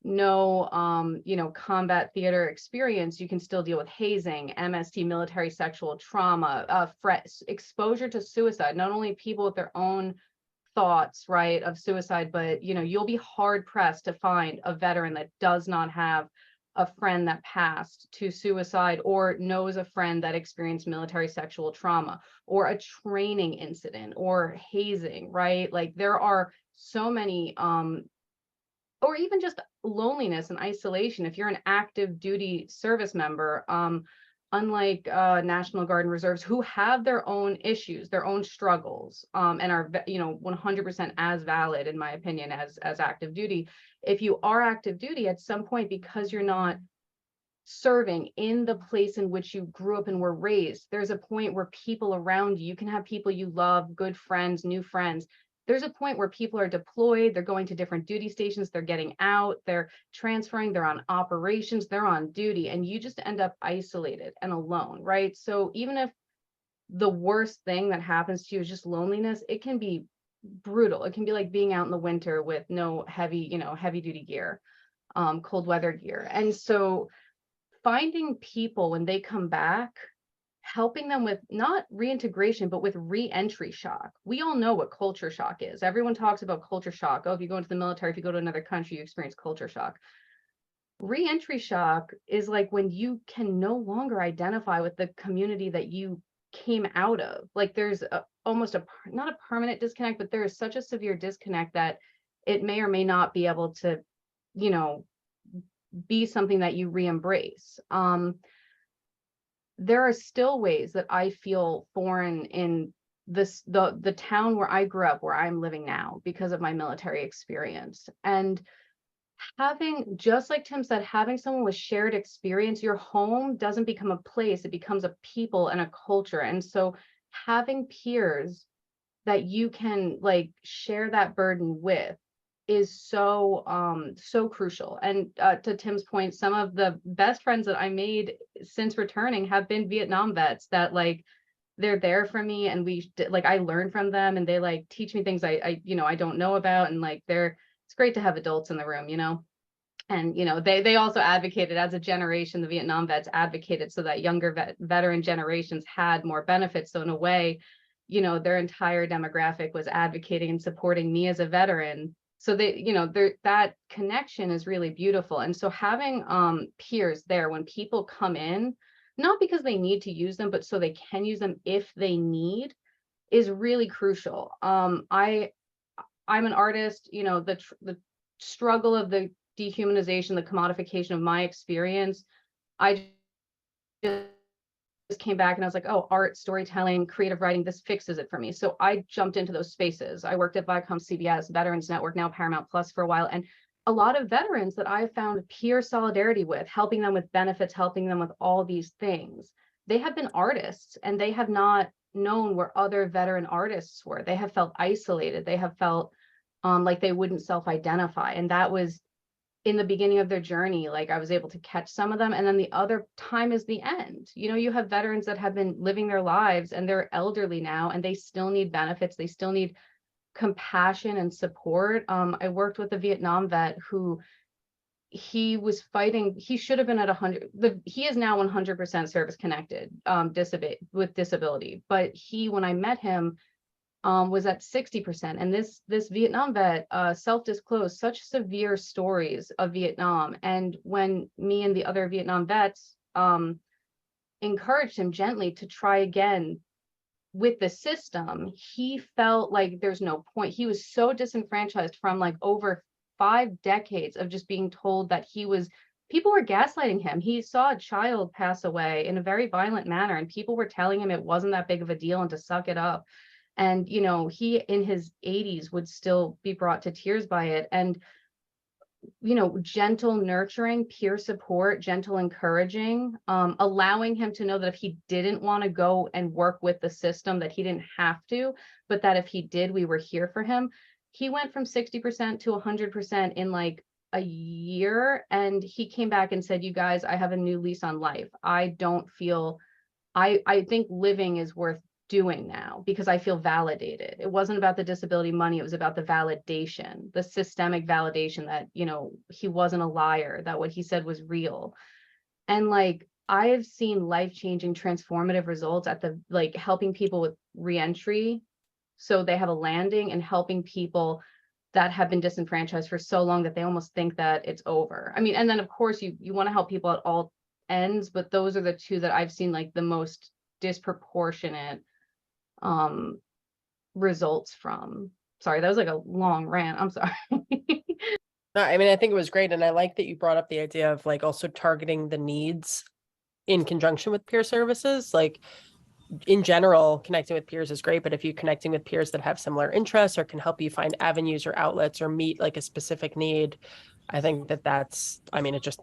no you know, combat theater experience, you can still deal with hazing, MST, military sexual trauma, exposure to suicide, not only people with their own thoughts, right, of suicide, but you know, you'll be hard pressed to find a veteran that does not have a friend that passed to suicide, or knows a friend that experienced military sexual trauma, or a training incident, or hazing, right? Like there are so many or even just loneliness and isolation. If you're an active duty service member, unlike National Guard and Reserves, who have their own issues, their own struggles, and are, you know, 100% as valid, in my opinion, as active duty. If you are active duty, at some point, because you're not serving in the place in which you grew up and were raised, there's a point where people around you, you can have people you love, good friends, new friends. There's a point where people are deployed, they're going to different duty stations, they're getting out, they're transferring, they're on operations, they're on duty, and you just end up isolated and alone, right? So even if the worst thing that happens to you is just loneliness, it can be brutal. It can be like being out in the winter with no heavy, you know, heavy duty gear, cold weather gear. And so finding people when they come back, helping them with not reintegration, but with re-entry shock. We all know what culture shock is. Everyone talks about culture shock. Oh, if you go into the military, if you go to another country, you experience culture shock. Re-entry shock is like when you can no longer identify with the community that you came out of. Like there's almost not a permanent disconnect, but there is such a severe disconnect that it may or may not be able to, you know, be something that you re-embrace. There are still ways that I feel foreign in this, the town where I grew up, where I'm living now, because of my military experience. And having, just like Tim said, having someone with shared experience, your home doesn't become a place, it becomes a people and a culture. And so having peers that you can like share that burden with is so so crucial. And to Tim's point, some of the best friends that I made since returning have been Vietnam vets that like they're there for me, and like I learn from them, and they like teach me things I you know, I don't know about, and like it's great to have adults in the room, you know. And you know, they also advocated, as a generation, the Vietnam vets advocated so that younger veteran generations had more benefits. So in a way, you know, their entire demographic was advocating and supporting me as a veteran. So they, you know, that connection is really beautiful. And so having peers there when people come in, not because they need to use them, but so they can use them if they need, is really crucial. I'm an artist, you know, the struggle of the dehumanization, the commodification of my experience, I just came back and I was like, oh, art, storytelling, creative writing, this fixes it for me. So I jumped into those spaces. I worked at Viacom CBS, Veterans Network, now Paramount Plus for a while. And a lot of veterans that I found peer solidarity with, helping them with benefits, helping them with all these things, they have been artists and they have not known where other veteran artists were. They have felt isolated. They have felt like they wouldn't self-identify. And that was in the beginning of their journey. Like I was able to catch some of them, and then the other time is the end. You know, you have veterans that have been living their lives and they're elderly now, and they still need benefits, they still need compassion and support. I worked with a Vietnam vet who, he was fighting, he should have been at 100, he is now 100% service connected, with disability, but he, when I met him, was at 60%. And this Vietnam vet self-disclosed such severe stories of Vietnam. And when me and the other Vietnam vets encouraged him gently to try again with the system, he felt like there's no point. He was so disenfranchised from like over 5 decades of just being told that people were gaslighting him. He saw a child pass away in a very violent manner, and people were telling him it wasn't that big of a deal and to suck it up. And, you know, he in his 80s would still be brought to tears by it. And, you know, gentle nurturing, peer support, gentle encouraging, allowing him to know that if he didn't want to go and work with the system, that he didn't have to, but that if he did, we were here for him. He went from 60% to 100% in like a year, and he came back and said, you guys, I have a new lease on life. I don't feel, I think living is worth doing now because I feel validated. It wasn't about the disability money. It was about the validation, the systemic validation that, you know, he wasn't a liar, that what he said was real. And like, I have seen life-changing transformative results at the, like, helping people with reentry so they have a landing, and helping people that have been disenfranchised for so long that they almost think that it's over. I mean, and then of course you want to help people at all ends, but those are the two that I've seen like the most disproportionate results from. Sorry, that was like a long rant. I'm sorry. No, I mean, I think it was great. And I like that you brought up the idea of like also targeting the needs in conjunction with peer services. Like in general, connecting with peers is great, but if you're connecting with peers that have similar interests or can help you find avenues or outlets or meet like a specific need, I think that that's, I mean, it just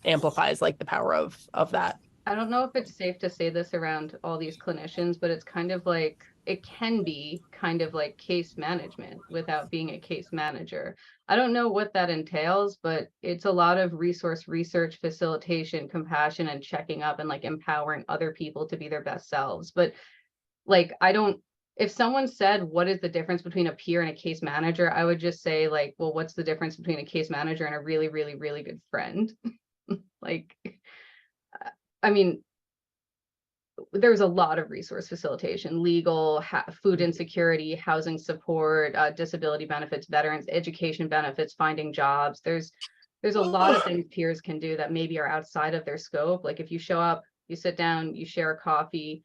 amplifies like the power of that. I don't know if it's safe to say this around all these clinicians, but it's kind of like, it can be kind of like case management without being a case manager. I don't know what that entails, but it's a lot of resource research, facilitation, compassion, and checking up and like empowering other people to be their best selves. But like, if someone said, what is the difference between a peer and a case manager? I would just say like, well, what's the difference between a case manager and a really, really, really good friend? Like, I mean, there's a lot of resource facilitation, legal, food insecurity, housing support, disability benefits, veterans, education benefits, finding jobs. There's a lot of things peers can do that maybe are outside of their scope. Like if you show up, you sit down, you share a coffee,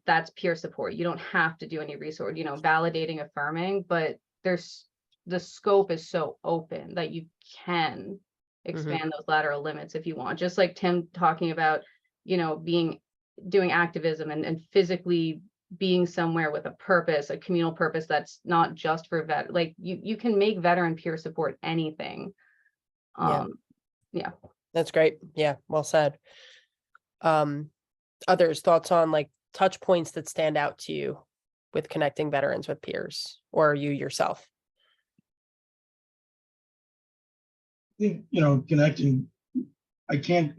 that's peer support. You don't have to do any resource, you know, validating, affirming, but the scope is so open that you can expand those lateral limits if you want. Just like Tim talking about, you know, doing activism and physically being somewhere with a purpose, a communal purpose that's not just for like you can make veteran peer support anything. Yeah. That's great. Yeah, well said. Others thoughts on like touch points that stand out to you with connecting veterans with peers or you yourself? I think, you know, connecting, I can't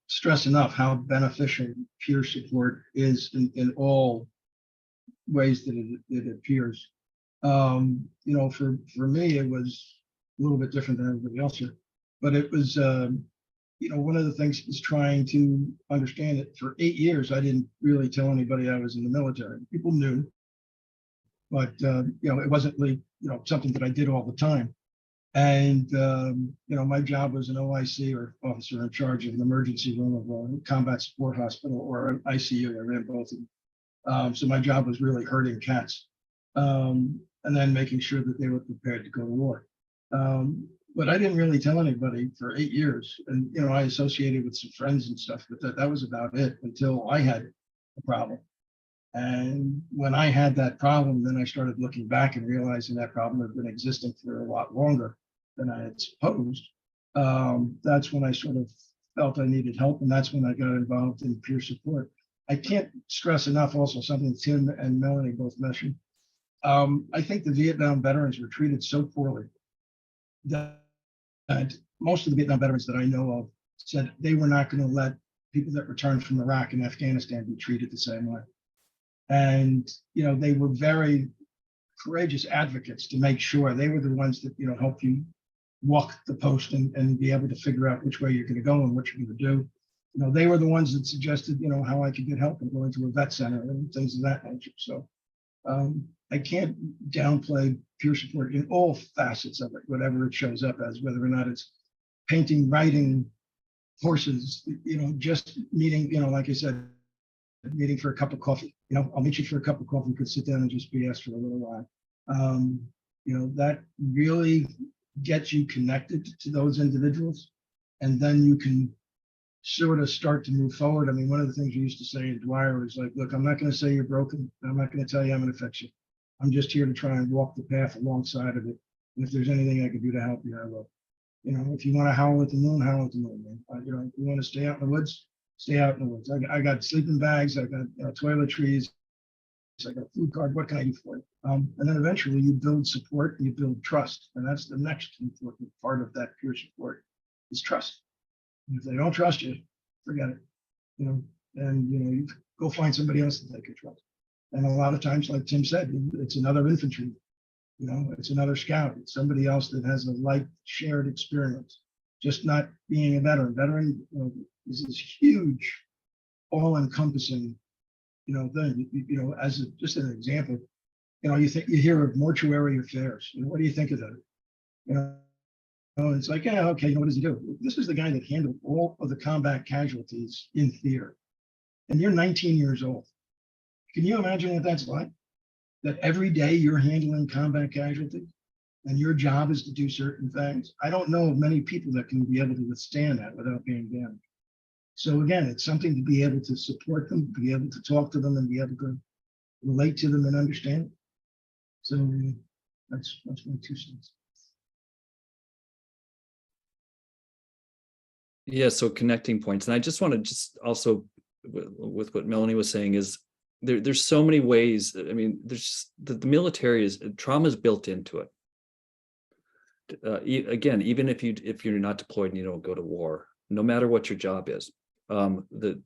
stress enough how beneficial peer support is in all ways that it appears. You know, for me, it was a little bit different than everybody else here, but it was, you know, one of the things is trying to understand that for 8 years, I didn't really tell anybody I was in the military. People knew, but, you know, it wasn't really, you know, something that I did all the time. And, you know, my job was an OIC or officer in charge of an emergency room of a combat support hospital or an ICU. I ran both of them. So my job was really herding cats and then making sure that they were prepared to go to war. But I didn't really tell anybody for 8 years. And, you know, I associated with some friends and stuff, but that was about it until I had a problem. And when I had that problem, then I started looking back and realizing that problem had been existing for a lot longer than I had supposed. That's when I sort of felt I needed help. And that's when I got involved in peer support. I can't stress enough also something Tim and Melanie both mentioned. I think the Vietnam veterans were treated so poorly that most of the Vietnam veterans that I know of said they were not going to let people that returned from Iraq and Afghanistan be treated the same way. And, you know, they were very courageous advocates to make sure they were the ones that, you know, help you walk the post and be able to figure out which way you're going to go and what you're going to do. You know, they were the ones that suggested, you know, how I could get help and going to a vet center and things of that nature. So I can't downplay peer support in all facets of it, whatever it shows up as, whether or not it's painting, writing, horses, you know, just meeting, you know, like I said, meeting for a cup of coffee. You know, I'll meet you for a cup of coffee. We could sit down and just BS for a little while. that really gets you connected to those individuals. And then you can sort of start to move forward. I mean, one of the things we used to say in Dwyer was like, look, I'm not going to say you're broken. I'm not going to tell you I'm going to fix you. I'm just here to try and walk the path alongside of it. And if there's anything I can do to help you, I will. If you want to howl at the moon, howl at the moon, man. If you want to stay out in the woods, stay out in the woods. I got sleeping bags. I got toiletries. I got a food card. What can I do for you? And then eventually you build support, you build trust. And that's the next important part of that peer support is trust. And if they don't trust you, forget it. You go find somebody else that they can trust. And a lot of times, like Tim said, it's another infantry. It's another scout. It's somebody else that has a like shared experience. Just not being a veteran. Veteran is this huge, all-encompassing, thing. As just an example, you hear of mortuary affairs. What do you think of that? It's like, yeah, okay. What does he do? This is the guy that handled all of the combat casualties in theater, and you're 19 years old. Can you imagine what that's like? That every day you're handling combat casualties and your job is to do certain things. I don't know of many people that can be able to withstand that without being damaged. So again, it's something to be able to support them, be able to talk to them and be able to relate to them and understand. So that's my 2 cents. Yeah, so connecting points. And I just want to also with what Melanie was saying is there's so many ways. I mean, there's the military trauma is built into it. Again, even if you're not deployed and you don't go to war, no matter what your job is, the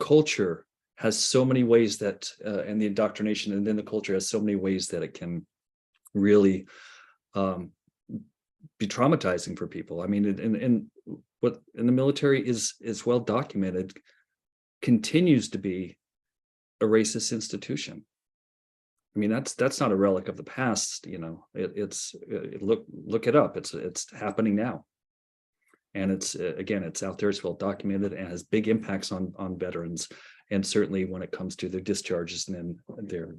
culture has so many ways that and the indoctrination and then the culture has so many ways that it can really be traumatizing for people. I mean, and what in the military is well documented continues to be a racist institution. I mean, that's not a relic of the past. Look it up. It's happening now, and it's out there. It's well documented and has big impacts on veterans, and certainly when it comes to their discharges and then their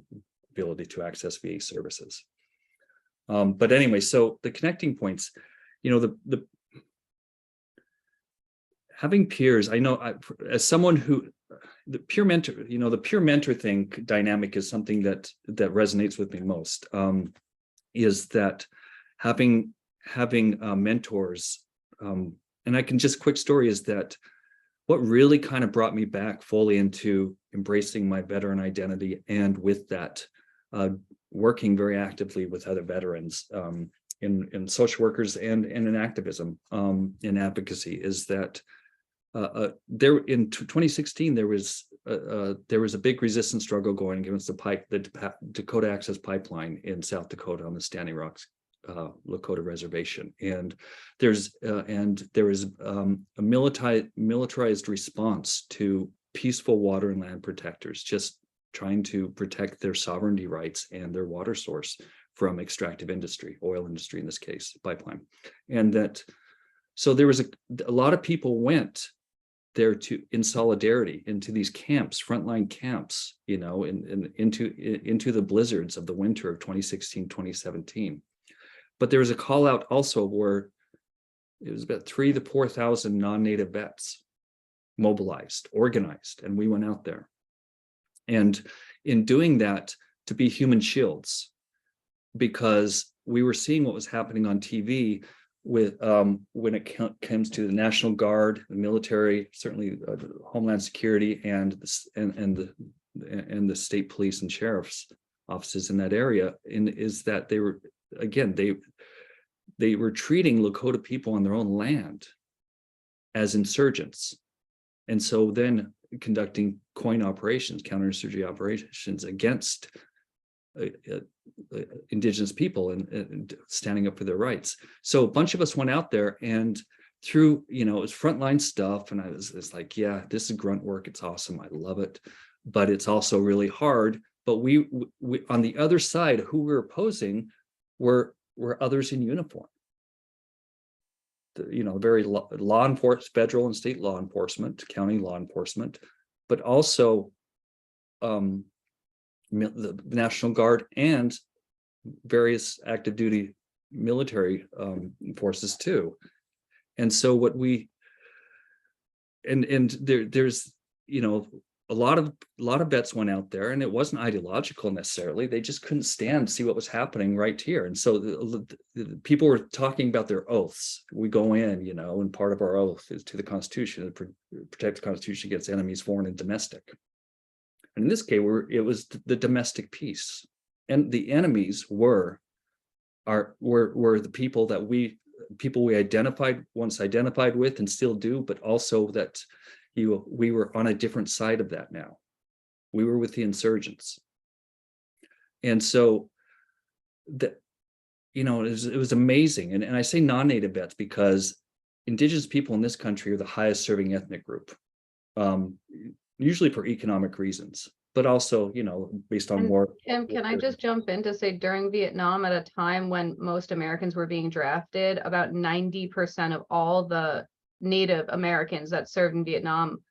ability to access VA services. But anyway, so the connecting points, the having peers. I know as someone who. The peer mentor thing dynamic is something that resonates with me most. Is that having mentors, and I can just quick story is that what really kind of brought me back fully into embracing my veteran identity, and with that, working very actively with other veterans in social workers and in activism, in advocacy, is that. There in 2016 there was a big resistance struggle going against the Dakota Access Pipeline in South Dakota on the Standing Rock Lakota Reservation, and there was a militarized response to peaceful water and land protectors just trying to protect their sovereignty rights and their water source from extractive industry, oil industry in this case, pipeline, and that so there was a lot of people went there in solidarity into these camps, frontline camps, into the blizzards of the winter of 2016, 2017. But there was a call out also where it was about 3,000 to 4,000 non-native vets mobilized, organized, and we went out there. And in doing that, to be human shields, because we were seeing what was happening on TV with when it comes to the National Guard, the military, certainly Homeland Security, and the state police and sheriff's offices in that area, is that they were treating Lakota people on their own land as insurgents, and so then conducting counterinsurgency operations against Indigenous people and standing up for their rights. So a bunch of us went out there, and through, it was frontline stuff, and it's like, yeah, this is grunt work. It's awesome. I love it, but it's also really hard. But we on the other side, who we were opposing were others in uniform. Very law enforcement, federal and state law enforcement, county law enforcement, but also the National Guard and various active duty military forces too. And so what we there's a lot of vets went out there, and it wasn't ideological necessarily. They just couldn't stand to see what was happening right here. And so the people were talking about their oaths. We go in, and part of our oath is to the Constitution, to protect the Constitution against enemies, foreign and domestic. And in this case, it was the domestic peace, and the enemies were the people that we once identified with and still do, but also that we were on a different side of that now. We were with the insurgents. And so that, it was amazing. And I say non-native vets because Indigenous people in this country are the highest serving ethnic group, usually for economic reasons, but also, based on more. Tim, can I just jump in to say during Vietnam, at a time when most Americans were being drafted, about 90% of all the Native Americans that served in Vietnam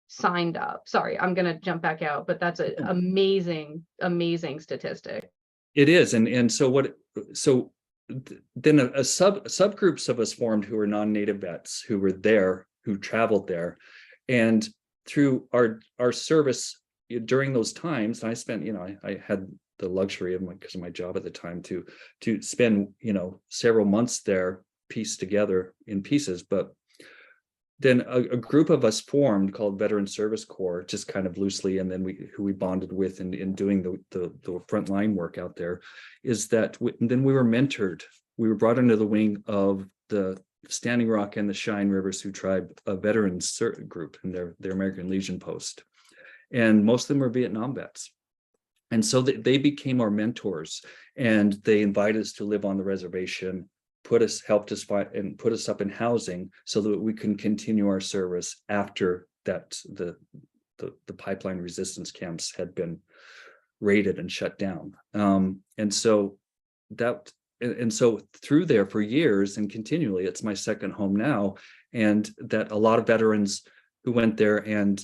signed up. Sorry, I'm going to jump back out, but that's an amazing, amazing statistic. It is. And so then subgroups of us formed who were non-native vets who were there, who traveled there. And through our service during those times, I spent, I had the luxury of because of my job at the time to spend, several months there pieced together in pieces. But then a group of us formed called Veteran Service Corps, just kind of loosely, and then who we bonded with in doing the frontline work out there, is that then we were mentored. We were brought under the wing of the Standing Rock and the Cheyenne River Sioux Tribe, a veterans group in their American Legion post. And most of them were Vietnam vets. And so they became our mentors, and they invited us to live on the reservation, helped us find and put us up in housing so that we can continue our service after that the pipeline resistance camps had been raided and shut down. And so through there for years and continually, it's my second home now. And that a lot of veterans who went there, and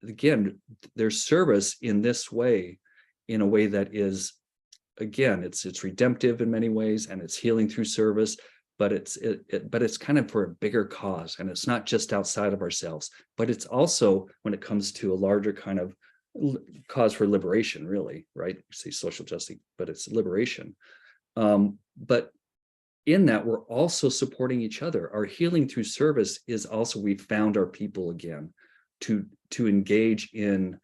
again, their service in this way, in a way that is, again, it's redemptive in many ways, and it's healing through service, but it's kind of for a bigger cause, and it's not just outside of ourselves, but it's also when it comes to a larger kind of cause for liberation, really, right? You say social justice, but it's liberation. But in that, we're also supporting each other. Our healing through service is also, we found our people again to engage in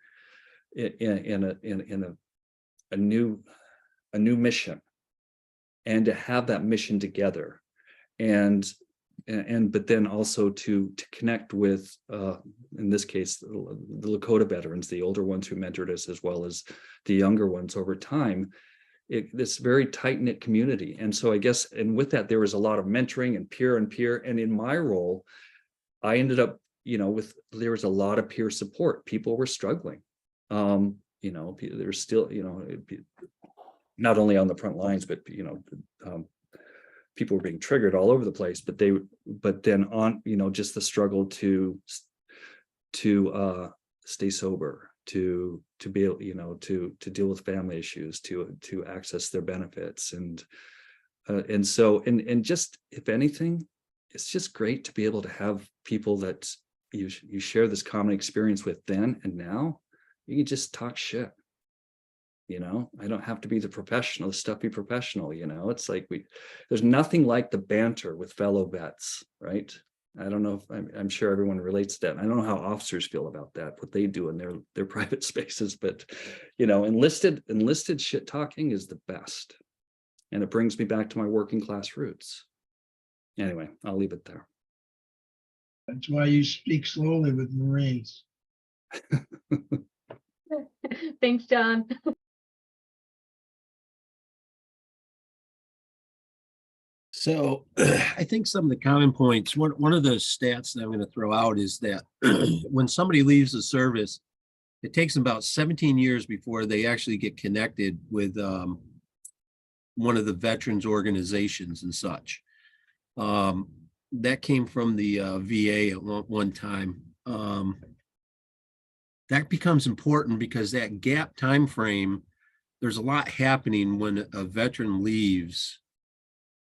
a new mission, and to have that mission together, but then also to connect with in this case the Lakota veterans, the older ones who mentored us, as well as the younger ones over time, this very tight-knit community. And so I guess, and with that, there was a lot of mentoring and peer, and in my role I ended up there was a lot of peer support. People were struggling, there's still not only on the front lines, but people were being triggered all over the place, but then on just the struggle to stay sober, to be able to deal with family issues, to access their benefits, and so just, if anything, it's just great to be able to have people that you share this common experience with then and now. You can just talk shit. I don't have to be the professional, the stuffy professional, it's like there's nothing like the banter with fellow vets, right? I don't know if I'm sure everyone relates to that. I don't know how officers feel about that, what they do in their private spaces, but enlisted shit talking is the best. And it brings me back to my working class roots. Anyway, I'll leave it there. That's why you speak slowly with Marines. Thanks, John. So I think some of the common points, one of the stats that I'm going to throw out is that when somebody leaves the service, it takes them about 17 years before they actually get connected with one of the veterans organizations and such. That came from the VA at one time. That becomes important because that gap time frame there's a lot happening when a veteran leaves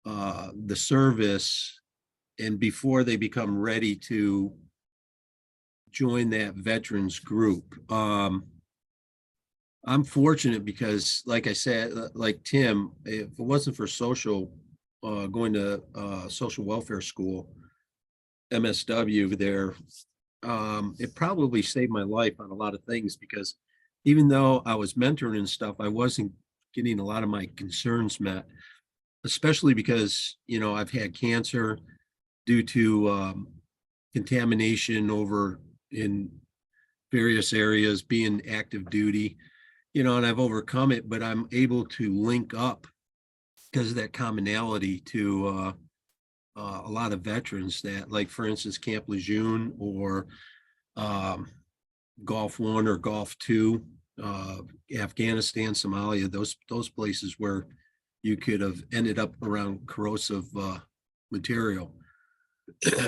the service and before they become ready to join that veterans group. I'm fortunate because, like I said, like Tim, if it wasn't for going to social welfare school, MSW there, it probably saved my life on a lot of things, because even though I was mentoring and stuff, I wasn't getting a lot of my concerns met, especially because, I've had cancer due to contamination over in various areas, being active duty, and I've overcome it, but I'm able to link up because of that commonality to a lot of veterans that, like, for instance, Camp Lejeune or Gulf 1 or Gulf 2, Afghanistan, Somalia, those places where you could have ended up around corrosive material.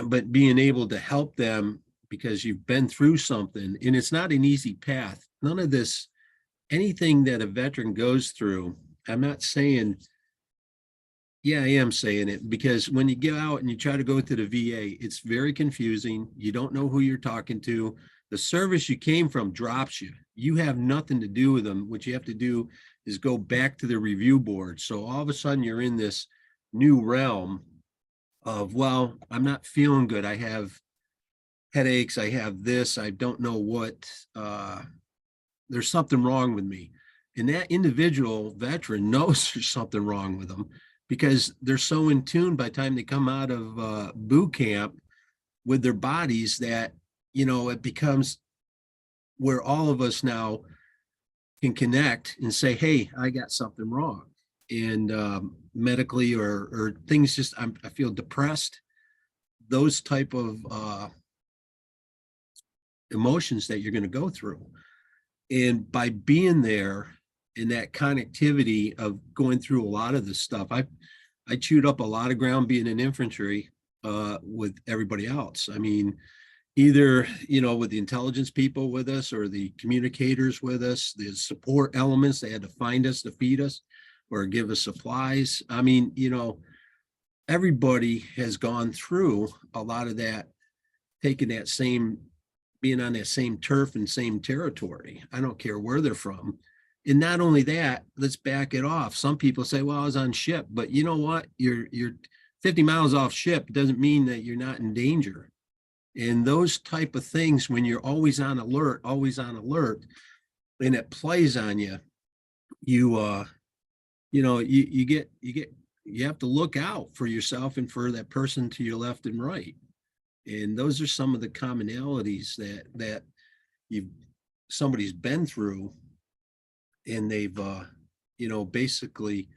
But being able to help them because you've been through something, and it's not an easy path. None of this, anything that a veteran goes through, I'm not saying, yeah, I am saying it, because when you get out and you try to go to the VA, it's very confusing. You don't know who you're talking to. The service you came from drops you. You have nothing to do with them. What you have to do is go back to the review board. So all of a sudden you're in this new realm of, well, I'm not feeling good. I have headaches. I have this. I don't know what. There's something wrong with me. And that individual veteran knows there's something wrong with them, because they're so in tune by the time they come out of boot camp with their bodies that, it becomes where all of us now can connect and say, hey, I got something wrong. And medically or things, just I feel depressed, those type of emotions that you're going to go through. And by being there in that connectivity of going through a lot of this stuff, I chewed up a lot of ground being in infantry with everybody else. I mean, either, with the intelligence people with us or the communicators with us, the support elements, they had to find us to feed us or give us supplies. I mean, everybody has gone through a lot of that, taking that same, being on that same turf and same territory. I don't care where they're from. And not only that, let's back it off. Some people say, well, I was on ship, but you know what? You're 50 miles off ship doesn't mean that you're not in danger. And those type of things, when you're always on alert, and it plays on you, you have to look out for yourself and for that person to your left and right. And those are some of the commonalities that somebody's been through, and they've basically,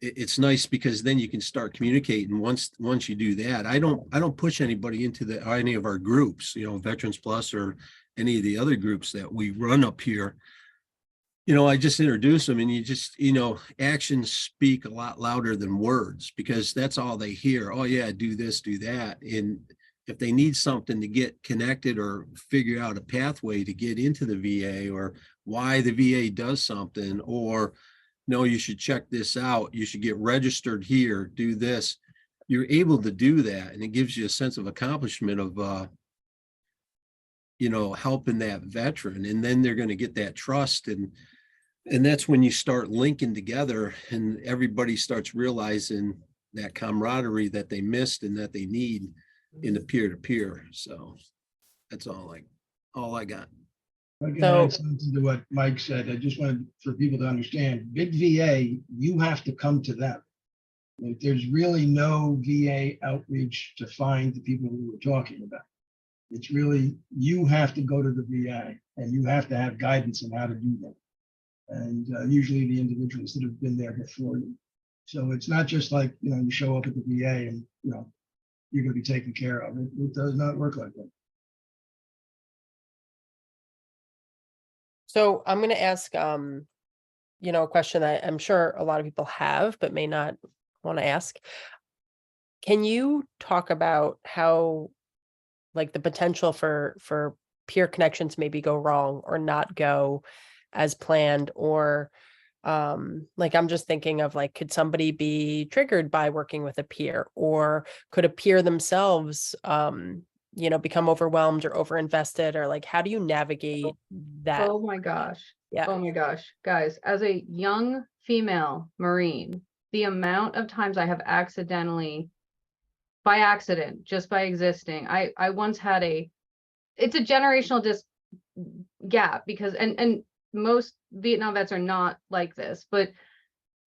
it's nice because then you can start communicating. Once you do that, I don't push anybody into any of our groups, Veterans Plus or any of the other groups that we run up here. I just introduce them, and you just, actions speak a lot louder than words, because that's all they hear. Oh yeah, do this, do that. And if they need something to get connected or figure out a pathway to get into the VA, or why the VA does something, or no, you should check this out, you should get registered here, do this, you're able to do that. And it gives you a sense of accomplishment of, helping that veteran. And then they're going to get that trust. And that's when you start linking together, and everybody starts realizing that camaraderie that they missed and that they need in the peer-to-peer. So that's all I got. I can So- add something to what Mike said. I just wanted for people to understand, big VA, you have to come to them. Like, there's really no VA outreach to find the people we were talking about. It's really, you have to go to the VA and you have to have guidance on how to do that. And usually the individuals that have been there before you. So it's not just like, you show up at the VA and, you're going to be taken care of. It does not work like that. So I'm going to ask, a question that I'm sure a lot of people have, but may not want to ask. Can you talk about how, like, the potential for peer connections maybe go wrong or not go as planned, or Like I'm just thinking of like, could somebody be triggered by working with a peer, or could a peer themselves, become overwhelmed or overinvested, or like, how do you navigate that? Oh my gosh. Yeah. Oh my gosh, guys, as a young female Marine, the amount of times I have accidentally, by accident, just by existing, I once had it's a generational gap because, and most Vietnam vets are not like this, but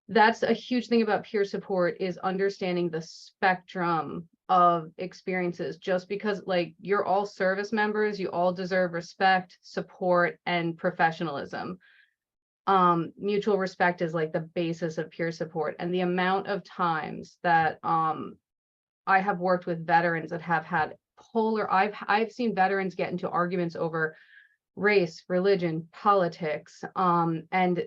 that's a huge thing about peer support, is understanding the spectrum of experiences. Just because like you're all service members, you all deserve respect, support, and professionalism. Mutual respect is like the basis of peer support. And the amount of times that I have worked with veterans that have had I've seen veterans get into arguments over race, religion, politics, and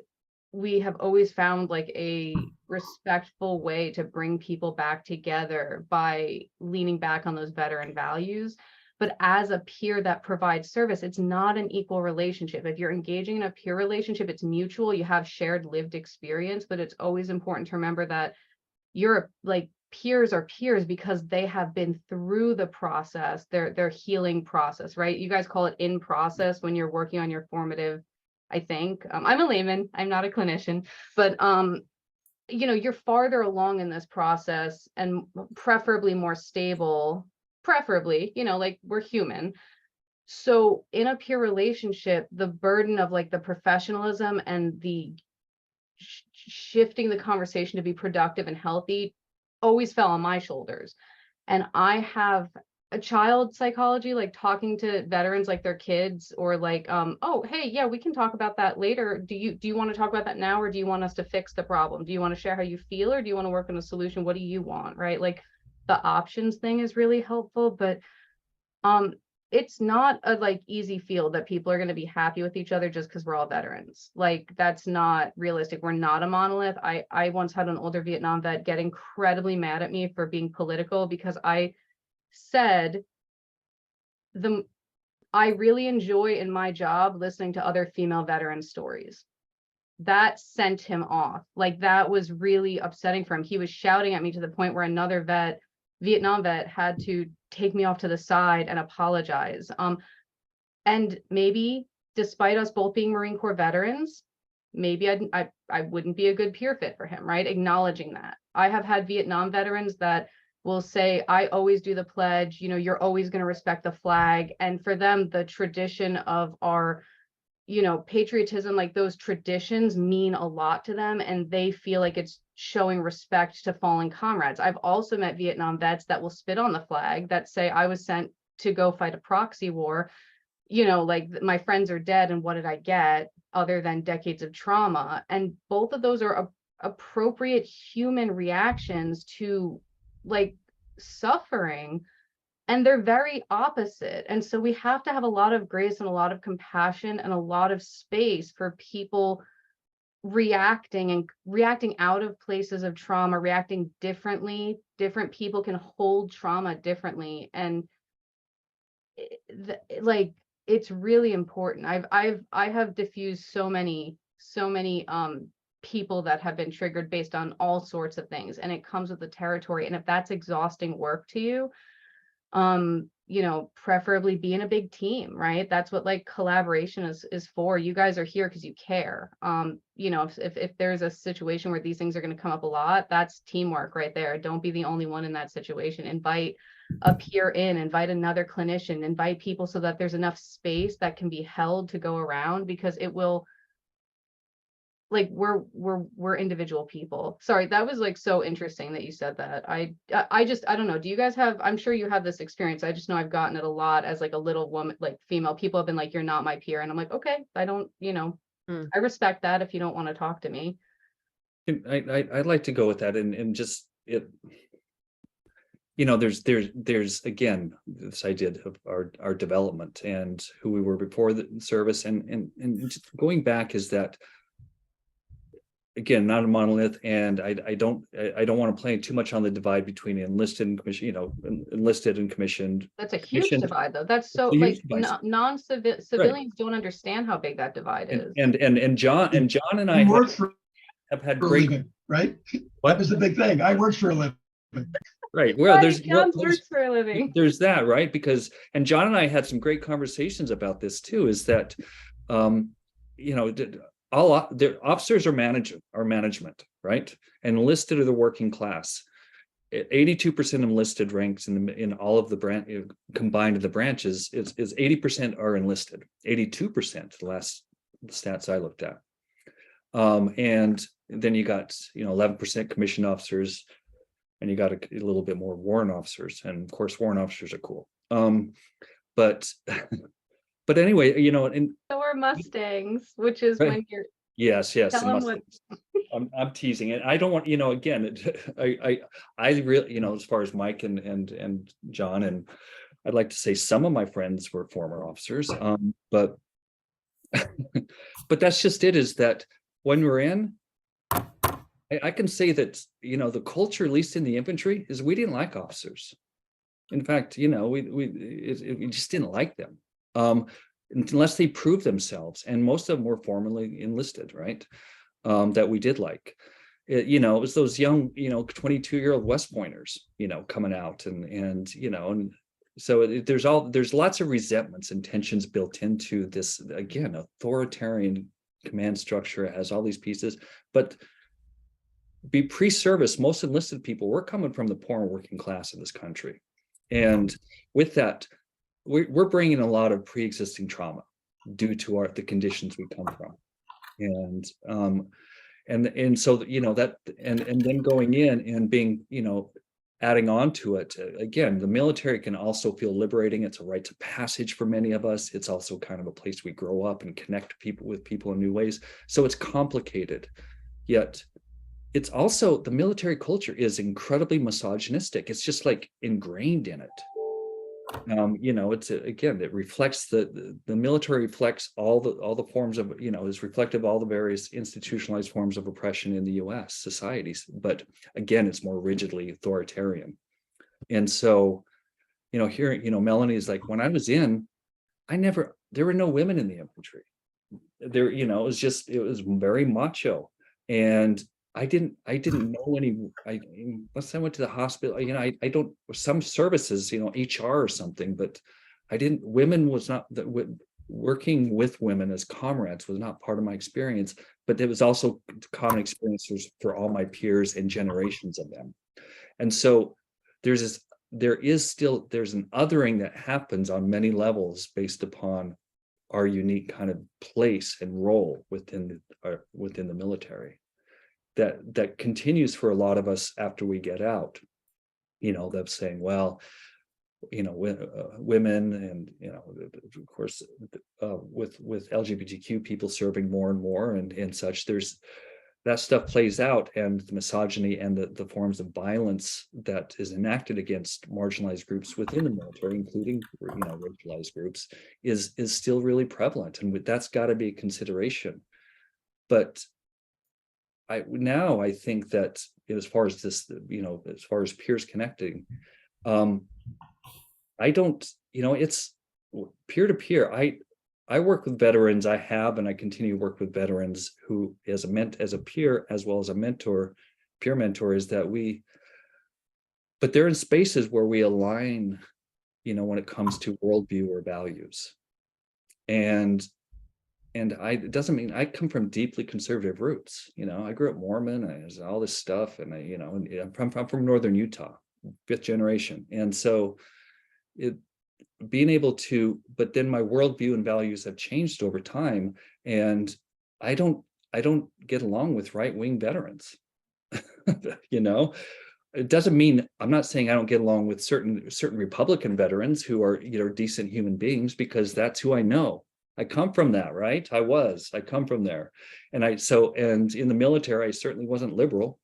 we have always found like a respectful way to bring people back together by leaning back on those veteran values. But as a peer that provides service, it's not an equal relationship. If you're engaging in a peer relationship, it's mutual, you have shared lived experience, but it's always important to remember that you're like, peers are peers because they have been through the process, their healing process, right? You guys call it in process when you're working on your formative, I think. I'm a layman, I'm not a clinician, but you're farther along in this process and preferably more stable, preferably, like we're human. So in a peer relationship, the burden of like the professionalism and the shifting the conversation to be productive and healthy always fell on my shoulders. And I have a child psychology, like talking to veterans like they're kids, or like, oh, hey, yeah, we can talk about that later. Do you want to talk about that now, or do you want us to fix the problem? Do you want to share how you feel, or do you want to work on a solution? What do you want, right? Like the options thing is really helpful, but it's not a like easy field that people are going to be happy with each other just because we're all veterans. Like that's not realistic. We're not a monolith. I once had an older Vietnam vet get incredibly mad at me for being political because I said I really enjoy in my job listening to other female veteran stories. That sent him off. Like that was really upsetting for him. He was shouting at me to the point where another Vietnam vet had to take me off to the side and apologize. And maybe despite us both being Marine Corps veterans, maybe I wouldn't be a good peer fit for him, right? Acknowledging that. I have had Vietnam veterans that will say, I always do the pledge, you're always going to respect the flag. And for them, the tradition of our, patriotism, like those traditions mean a lot to them, and they feel like it's showing respect to fallen comrades. I've also met Vietnam vets that will spit on the flag, that say, I was sent to go fight a proxy war, like my friends are dead, and what did I get other than decades of trauma? And both of those are appropriate human reactions to like suffering, and they're very opposite. And so we have to have a lot of grace and a lot of compassion and a lot of space for people reacting out of places of trauma, reacting differently. Different people can hold trauma differently, and like it's really important. I have diffused so many people that have been triggered based on all sorts of things, and it comes with the territory. And if that's exhausting work to you, preferably be in a big team, right? That's what like collaboration is for. You guys are here because you care. If there's a situation where these things are going to come up a lot, that's teamwork right there. Don't be the only one in that situation. Invite a peer in, invite another clinician, invite people so that there's enough space that can be held to go around, because it will, like we're individual people. Sorry, that was like so interesting that you said that. I don't know. Do you guys have, I'm sure you have this experience. I just know I've gotten it a lot as like a little woman, like female. People have been like, you're not my peer. And I'm like, okay, I don't, I respect that if you don't want to talk to me. I'd like to go with that, and just it, there's again this idea of our development and who we were before the service, and just going back is that, again, not a monolith, and I don't want to play too much on the divide between enlisted and commissioned, enlisted and commissioned. That's a huge divide, though. That's so like civilians don't understand how big that divide is. And John and I Work for have had For a great, living, right? What? That was the big thing. I worked for a living. right, well, Right, John works for a living. there's that, right? Because, and John and I had some great conversations about this too, is that, you know, the officers are management, right? And enlisted are the working class. 82% enlisted ranks in all of the combined of the branches is 80% are enlisted, 82%, the last stats I looked at. And then you got, 11% commissioned officers, and you got a little bit more warrant officers, and of course warrant officers are cool. But but anyway, and So are Mustangs, which is Right. when you're yes, Tell and 'em what- Mustangs. I'm teasing it. I don't want, again, I really, as far as Mike and John, and I'd like to say some of my friends were former officers, but but that's just it, is that when we're in, I can say that, the culture, at least in the infantry, is we didn't like officers. In fact, we just didn't like them, unless they proved themselves, and most of them were formerly enlisted, right? That we did like. It was those young, 22-year-old West Pointers, coming out, and so there's lots of resentments and tensions built into this, again, authoritarian command structure. It has all these pieces, but pre-service, most enlisted people were coming from the poor and working class in this country. And with that, we're bringing a lot of pre-existing trauma due to the conditions we come from. And so, that, and then going in and being, adding on to it, again, the military can also feel liberating. It's a rite of passage for many of us. It's also kind of a place we grow up and connect with people in new ways. So it's complicated, yet it's also, the military culture is incredibly misogynistic. It's just like ingrained in it. It's again, it reflects the military reflects all the forms of, is reflective of all the various institutionalized forms of oppression in the US societies. But again, it's more rigidly authoritarian. And so, here, Melanie is like, when I was in, there were no women in the infantry. There, it was very macho. And I didn't know any, unless I went to the hospital, I don't, some services, HR or something, but women was not, working with women as comrades was not part of my experience, but it was also common experiences for all my peers and generations of them. And so there's an othering that happens on many levels based upon our unique kind of place and role within the military. That continues for a lot of us after we get out, them saying, well, women, and of course with LGBTQ people serving more and more and such, there's that stuff plays out, and the misogyny and the forms of violence that is enacted against marginalized groups within the military, including racialized groups, is still really prevalent, and that's got to be a consideration. But I think that as far as this, as far as peers connecting, I don't, it's peer to peer. I work with veterans. I have, and I continue to work with veterans who, as a peer, as well as a mentor, peer mentor, is that but they're in spaces where we align, when it comes to worldview or values. And it doesn't mean, I come from deeply conservative roots. I grew up Mormon, and there's all this stuff, and I'm from Northern Utah, 5th generation. And so being able to, but then my worldview and values have changed over time. And I don't get along with right-wing veterans. It doesn't mean, I'm not saying I don't get along with certain Republican veterans who are, decent human beings, because that's who I know. I come from that, right? I come from there. And in the military, I certainly wasn't liberal.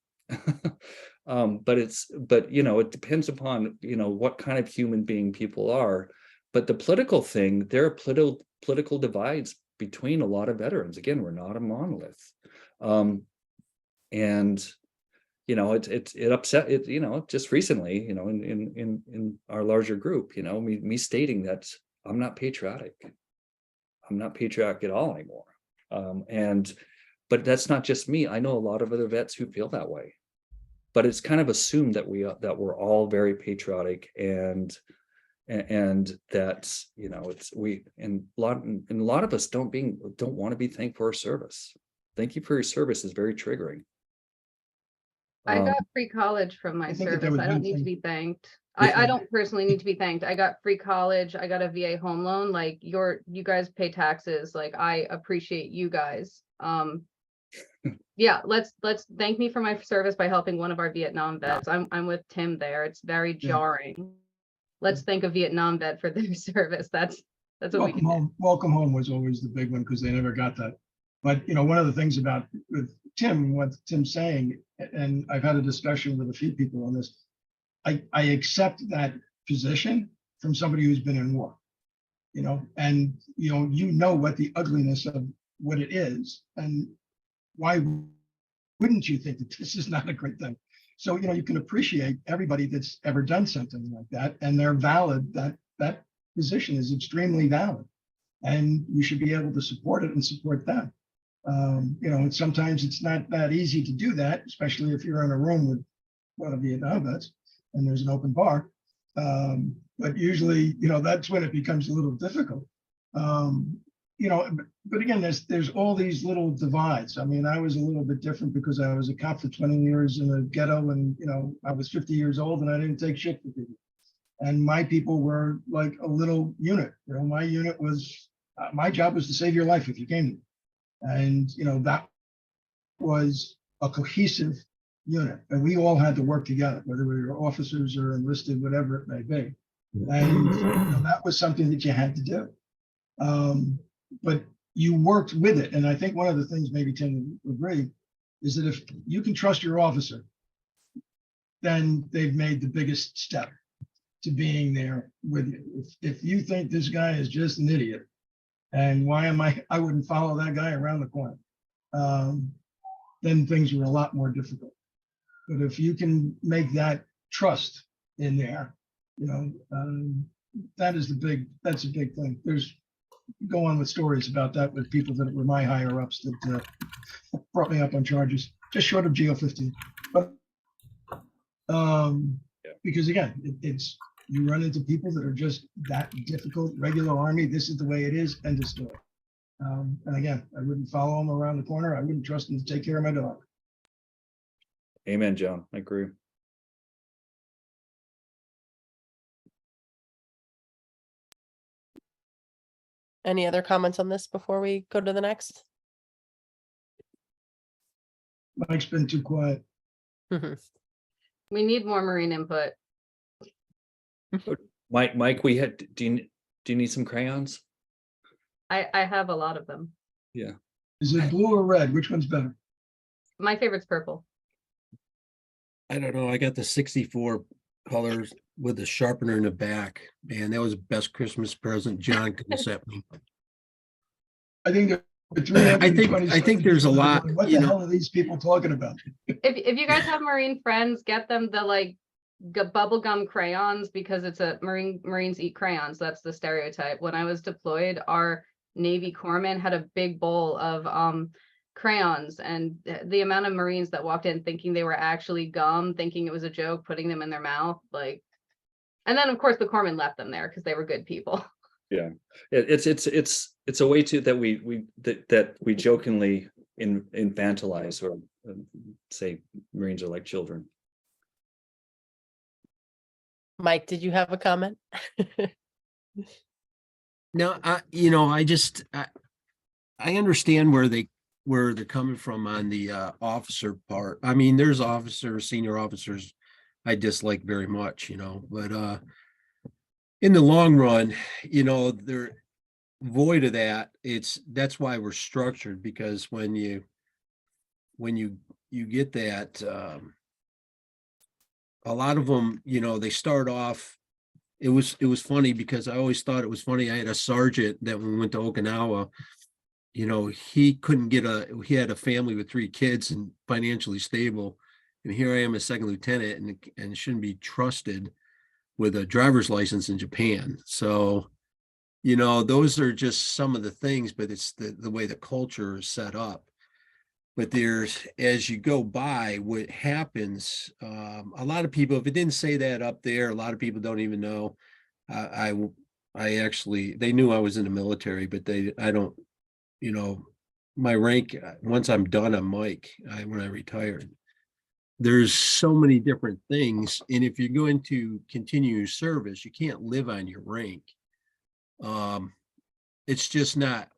But it depends upon, what kind of human being people are. But the political thing, there are political divides between a lot of veterans. Again, we're not a monolith. And it upset it, just recently, in our larger group, me stating that I'm not patriotic. I'm not patriotic at all anymore. But that's not just me. I know a lot of other vets who feel that way. But it's kind of assumed that we're all very patriotic and that, you know, and a lot of us don't want to be thanked for our service. Thank you for your service is very triggering. I Um, got free college from my I think that service. was I don't one need to thing- be thanked. Yes, I ma'am. don't personally need to be thanked. I got free college. I got a VA home loan. Like you guys pay taxes. Like I appreciate you guys. Yeah, let's thank me for my service by helping one of our Vietnam vets. I'm with Tim there. It's very Yeah. jarring. Let's thank a Vietnam vet for their service. That's what we Welcome can do. home. Welcome home was always the big one because they never got that. But you know, one of the things about with Tim, what Tim's saying, and I've had a discussion with a few people on this. I accept that position from somebody who's been in war, you know, and you know what the ugliness of what it is, and why wouldn't you think that this is not a great thing? So you can appreciate everybody that's ever done something like that, and they're valid. That position is extremely valid, and you should be able to support it and support them. And sometimes it's not that easy to do that, especially if you're in a room with one of Vietnam vets and there's an open bar. But usually, that's when it becomes a little difficult. But again, there's all these little divides. I mean, I was a little bit different because I was a cop for 20 years in a ghetto, and I was 50 years old and I didn't take shit from people. And my people were like a little unit. My unit was my job was to save your life if you came to me. And that was a cohesive unit, and we all had to work together, whether we were officers or enlisted, whatever it may be. And that was something that you had to do. But you worked with it. And I think one of the things, maybe Tim would agree, is that if you can trust your officer, then they've made the biggest step to being there with you. If you think this guy is just an idiot, and I wouldn't follow that guy around the corner, then things are a lot more difficult. But if you can make that trust in there, that's a big thing. Go on with stories about that with people that were my higher ups that brought me up on charges, just short of GO 15. But because again, it's you run into people that are just that difficult. Regular Army, this is the way it is, end of story. And again, I wouldn't follow them around the corner. I wouldn't trust them to take care of my dog. Amen, John. I agree. Any other comments on this before we go to the next? Mike's been too quiet. We need more Marine input. Mike, do you need some crayons? I have a lot of them. Yeah. Is it blue or red? Which one's better? My favorite's purple. I don't know. I got the 64 colors with the sharpener in the back. Man, that was the best Christmas present John could have sent me. I think there I think there's a lot, What the hell are these people talking about? If you guys have Marine friends, get them the bubblegum crayons, because it's a Marines eat crayons. That's the stereotype. When I was deployed, our Navy corpsman had a big bowl of crayons, and the amount of Marines that walked in thinking they were actually gum, thinking it was a joke, putting them in their mouth, and then of course the corpsman left them there because they were good people. Yeah, it's a way that we jokingly infantilize or say Marines are like children. Mike, did you have a comment? No, I understand where they're coming from on the officer part. I mean, there's officers, senior officers I dislike very much, but in the long run, they're void of that. That's why we're structured, because when you get that, a lot of them, they start off. It was funny because I always thought it was funny. I had a sergeant that when we went to Okinawa, he had a family with 3 kids and financially stable. And here I am, a second lieutenant, and shouldn't be trusted with a driver's license in Japan. So, those are just some of the things, but it's the way the culture is set up. But there's, as you go by, what happens, a lot of people, if it didn't say that up there, a lot of people don't even know. I actually, they knew I was in the military, but I don't, you know, my rank, once I'm done, I'm Mike, when I retired. There's so many different things. And if you're going to continue your service, you can't live on your rank. It's just not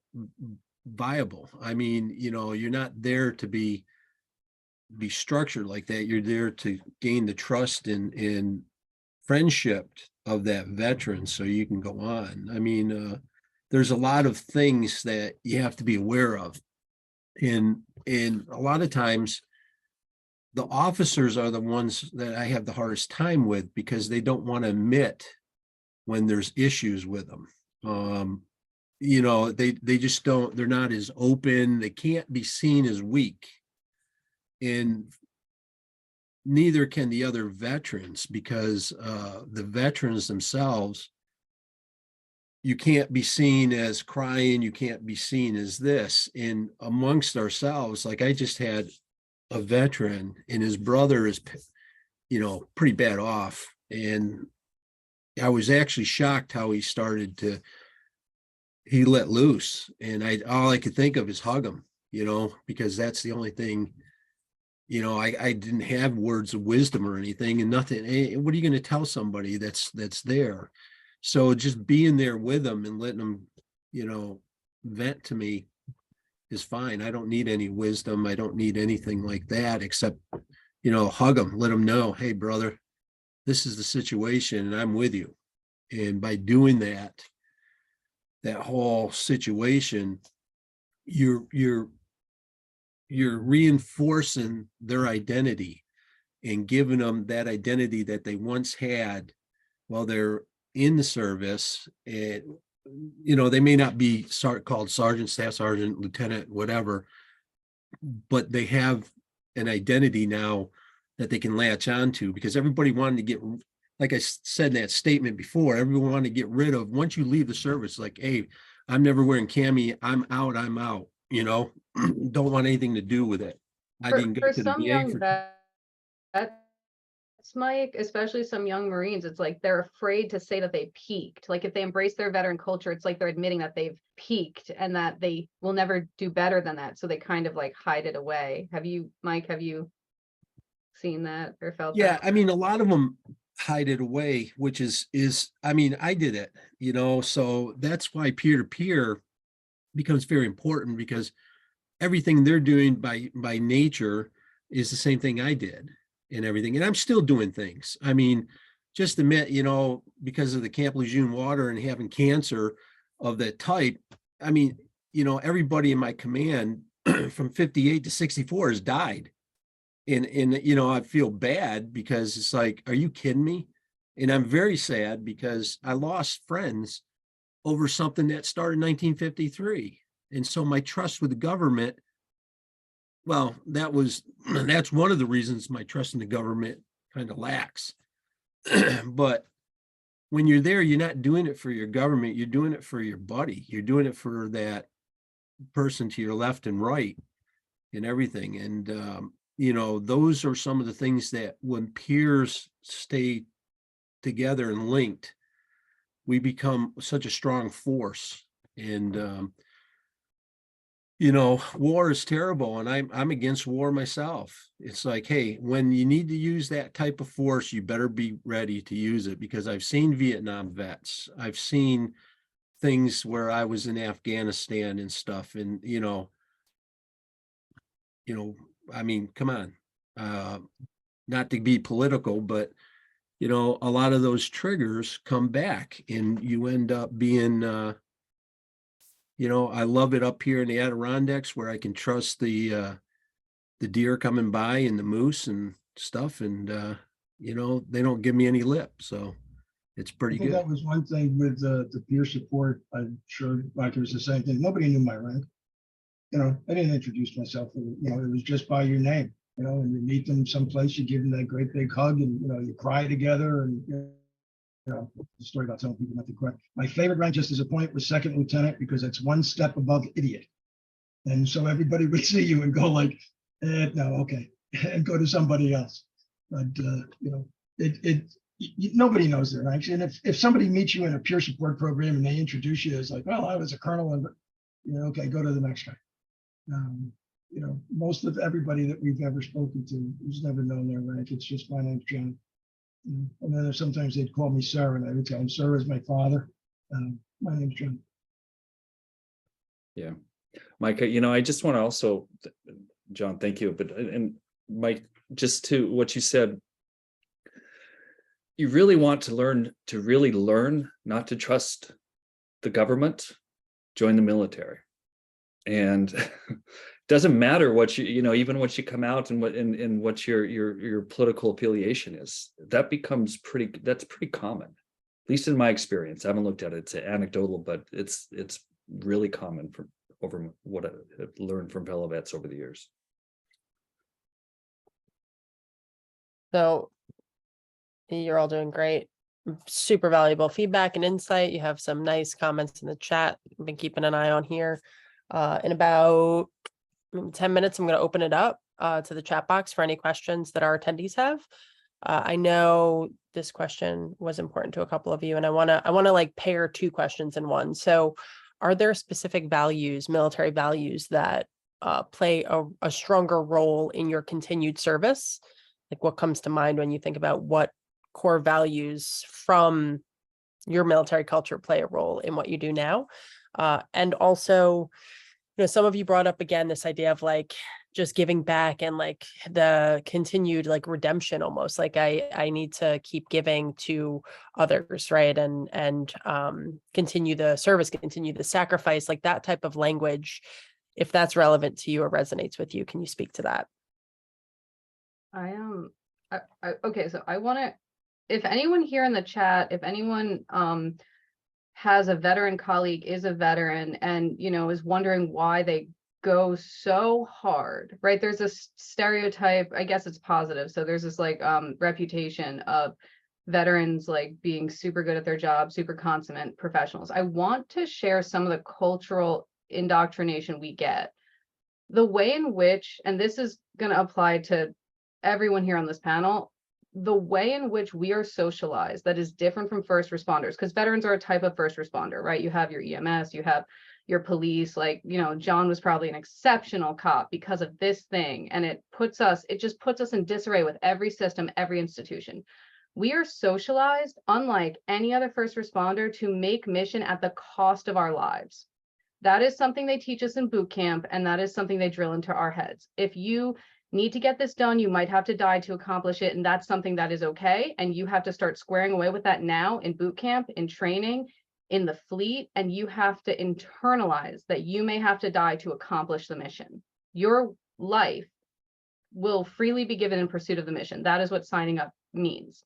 viable. I mean, you're not there to be structured like that. You're there to gain the trust and friendship of that veteran so you can go on. I mean, there's a lot of things that you have to be aware of. And a lot of times the officers are the ones that I have the hardest time with because they don't want to admit when there's issues with them. They just don't, they're not as open. They can't be seen as weak. And neither can the other veterans, because the veterans themselves, you can't be seen as crying. You can't be seen as this. And amongst ourselves, like I just had a veteran and his brother is, pretty bad off. And I was actually shocked how he let loose. And all I could think of is hug him, because that's the only thing, I didn't have words of wisdom or anything and nothing. What are you going to tell somebody that's there? So just being there with them and letting them, vent to me is fine. I don't need any wisdom. I don't need anything like that, except, hug them, let them know, hey, brother, this is the situation and I'm with you. And by doing that whole situation, you're reinforcing their identity and giving them that identity that they once had while they're in the service. And they may not be called sergeant, staff sergeant, lieutenant, whatever, but they have an identity now that they can latch on to, because everybody wanted to get, like I said in that statement before, everyone wanted to get rid of, once you leave the service, like, hey, I'm never wearing cami, I'm out, don't want anything to do with it. I didn't go For to the some VA young vets, Mike, especially some young Marines, it's like they're afraid to say that they peaked. Like if they embrace their veteran culture, it's like they're admitting that they've peaked and that they will never do better than that. So they kind of like hide it away. Mike, have you seen that or felt Yeah, that? I mean, a lot of them hide it away, which is, I mean, I did it, so that's why peer-to-peer becomes very important, because everything they're doing by nature is the same thing I did and everything. And I'm still doing things. I mean, just admit, because of the Camp Lejeune water and having cancer of that type, I mean, everybody in my command from 58 to 64 has died. And I feel bad because it's like, are you kidding me? And I'm very sad because I lost friends over something that started in 1953. And so my trust with the government, well, that's one of the reasons my trust in the government kind of lacks. But when you're there, you're not doing it for your government, you're doing it for your buddy. You're doing it for that person to your left and right and everything. And those are some of the things that when peers stay together and linked, we become such a strong force. And war is terrible, and I'm against war myself. It's like, hey, when you need to use that type of force, you better be ready to use it, because I've seen Vietnam vets. I've seen things where I was in Afghanistan and stuff, and I mean, come on, not to be political, but a lot of those triggers come back and you end up being, I love it up here in the Adirondacks where I can trust the deer coming by and the moose and stuff. And, they don't give me any lip. So it's I pretty think good. that was one thing with the peer support. I'm sure Mike was the same thing. Nobody knew my rank. I didn't introduce myself. It was just by your name. And you meet them someplace, you give them that great big hug, and you cry together. And the story about telling people not to cry. My favorite rank, just as a point, was second lieutenant, because that's one step above idiot. And so everybody would see you and go like, no, okay, and go to somebody else. But, nobody knows their ranks. And if somebody meets you in a peer support program and they introduce you as like, well, I was a colonel, and okay, go to the next guy. Most of everybody that we've ever spoken to who's never known their rank, it's just, my name's John. And then sometimes they'd call me sir, and I would tell them, sir is my father. My name's John. Yeah. Mike, I just want to also, John, thank you. But, and Mike, just to what you said, you really want to really learn not to trust the government, join the military. And doesn't matter what even once you come out and what your political affiliation is, that's pretty common, at least in my experience. I haven't looked at it, it's anecdotal, but it's really common over what I've learned from fellow vets over the years. So you're all doing great. Super valuable feedback and insight. You have some nice comments in the chat. I've been keeping an eye on here. In about 10 minutes, I'm going to open it up to the chat box for any questions that our attendees have. I know this question was important to a couple of you, and I want to like pair two questions in one. So are there specific values, military values, that play a stronger role in your continued service? Like, what comes to mind when you think about what core values from your military culture play a role in what you do now? And also, some of you brought up again this idea of like just giving back and like the continued like redemption, almost like I need to keep giving to others, right? And continue the service, continue the sacrifice, like that type of language. If that's relevant to you or resonates with you, can you speak to that? Okay, so I want to, if anyone here in the chat, if anyone has a veteran colleague, is a veteran, and is wondering why they go so hard, right? There's this stereotype, I guess it's positive. So there's this like reputation of veterans like being super good at their job, super consummate professionals. I want to share some of the cultural indoctrination we get. The way in which, and this is going to apply to everyone here on this panel, the way in which we are socialized that is different from first responders, because veterans are a type of first responder, right? You have your EMS, you have your police, like, John was probably an exceptional cop because of this thing. And it just puts us in disarray with every system, every institution. We are socialized, unlike any other first responder, to make mission at the cost of our lives. That is something they teach us in boot camp, and that is something they drill into our heads. If you need to get this done, you might have to die to accomplish it, and that's something that is okay. And you have to start squaring away with that now in boot camp, in training, in the fleet, and you have to internalize that you may have to die to accomplish the mission. Your life will freely be given in pursuit of the mission. That is what signing up means.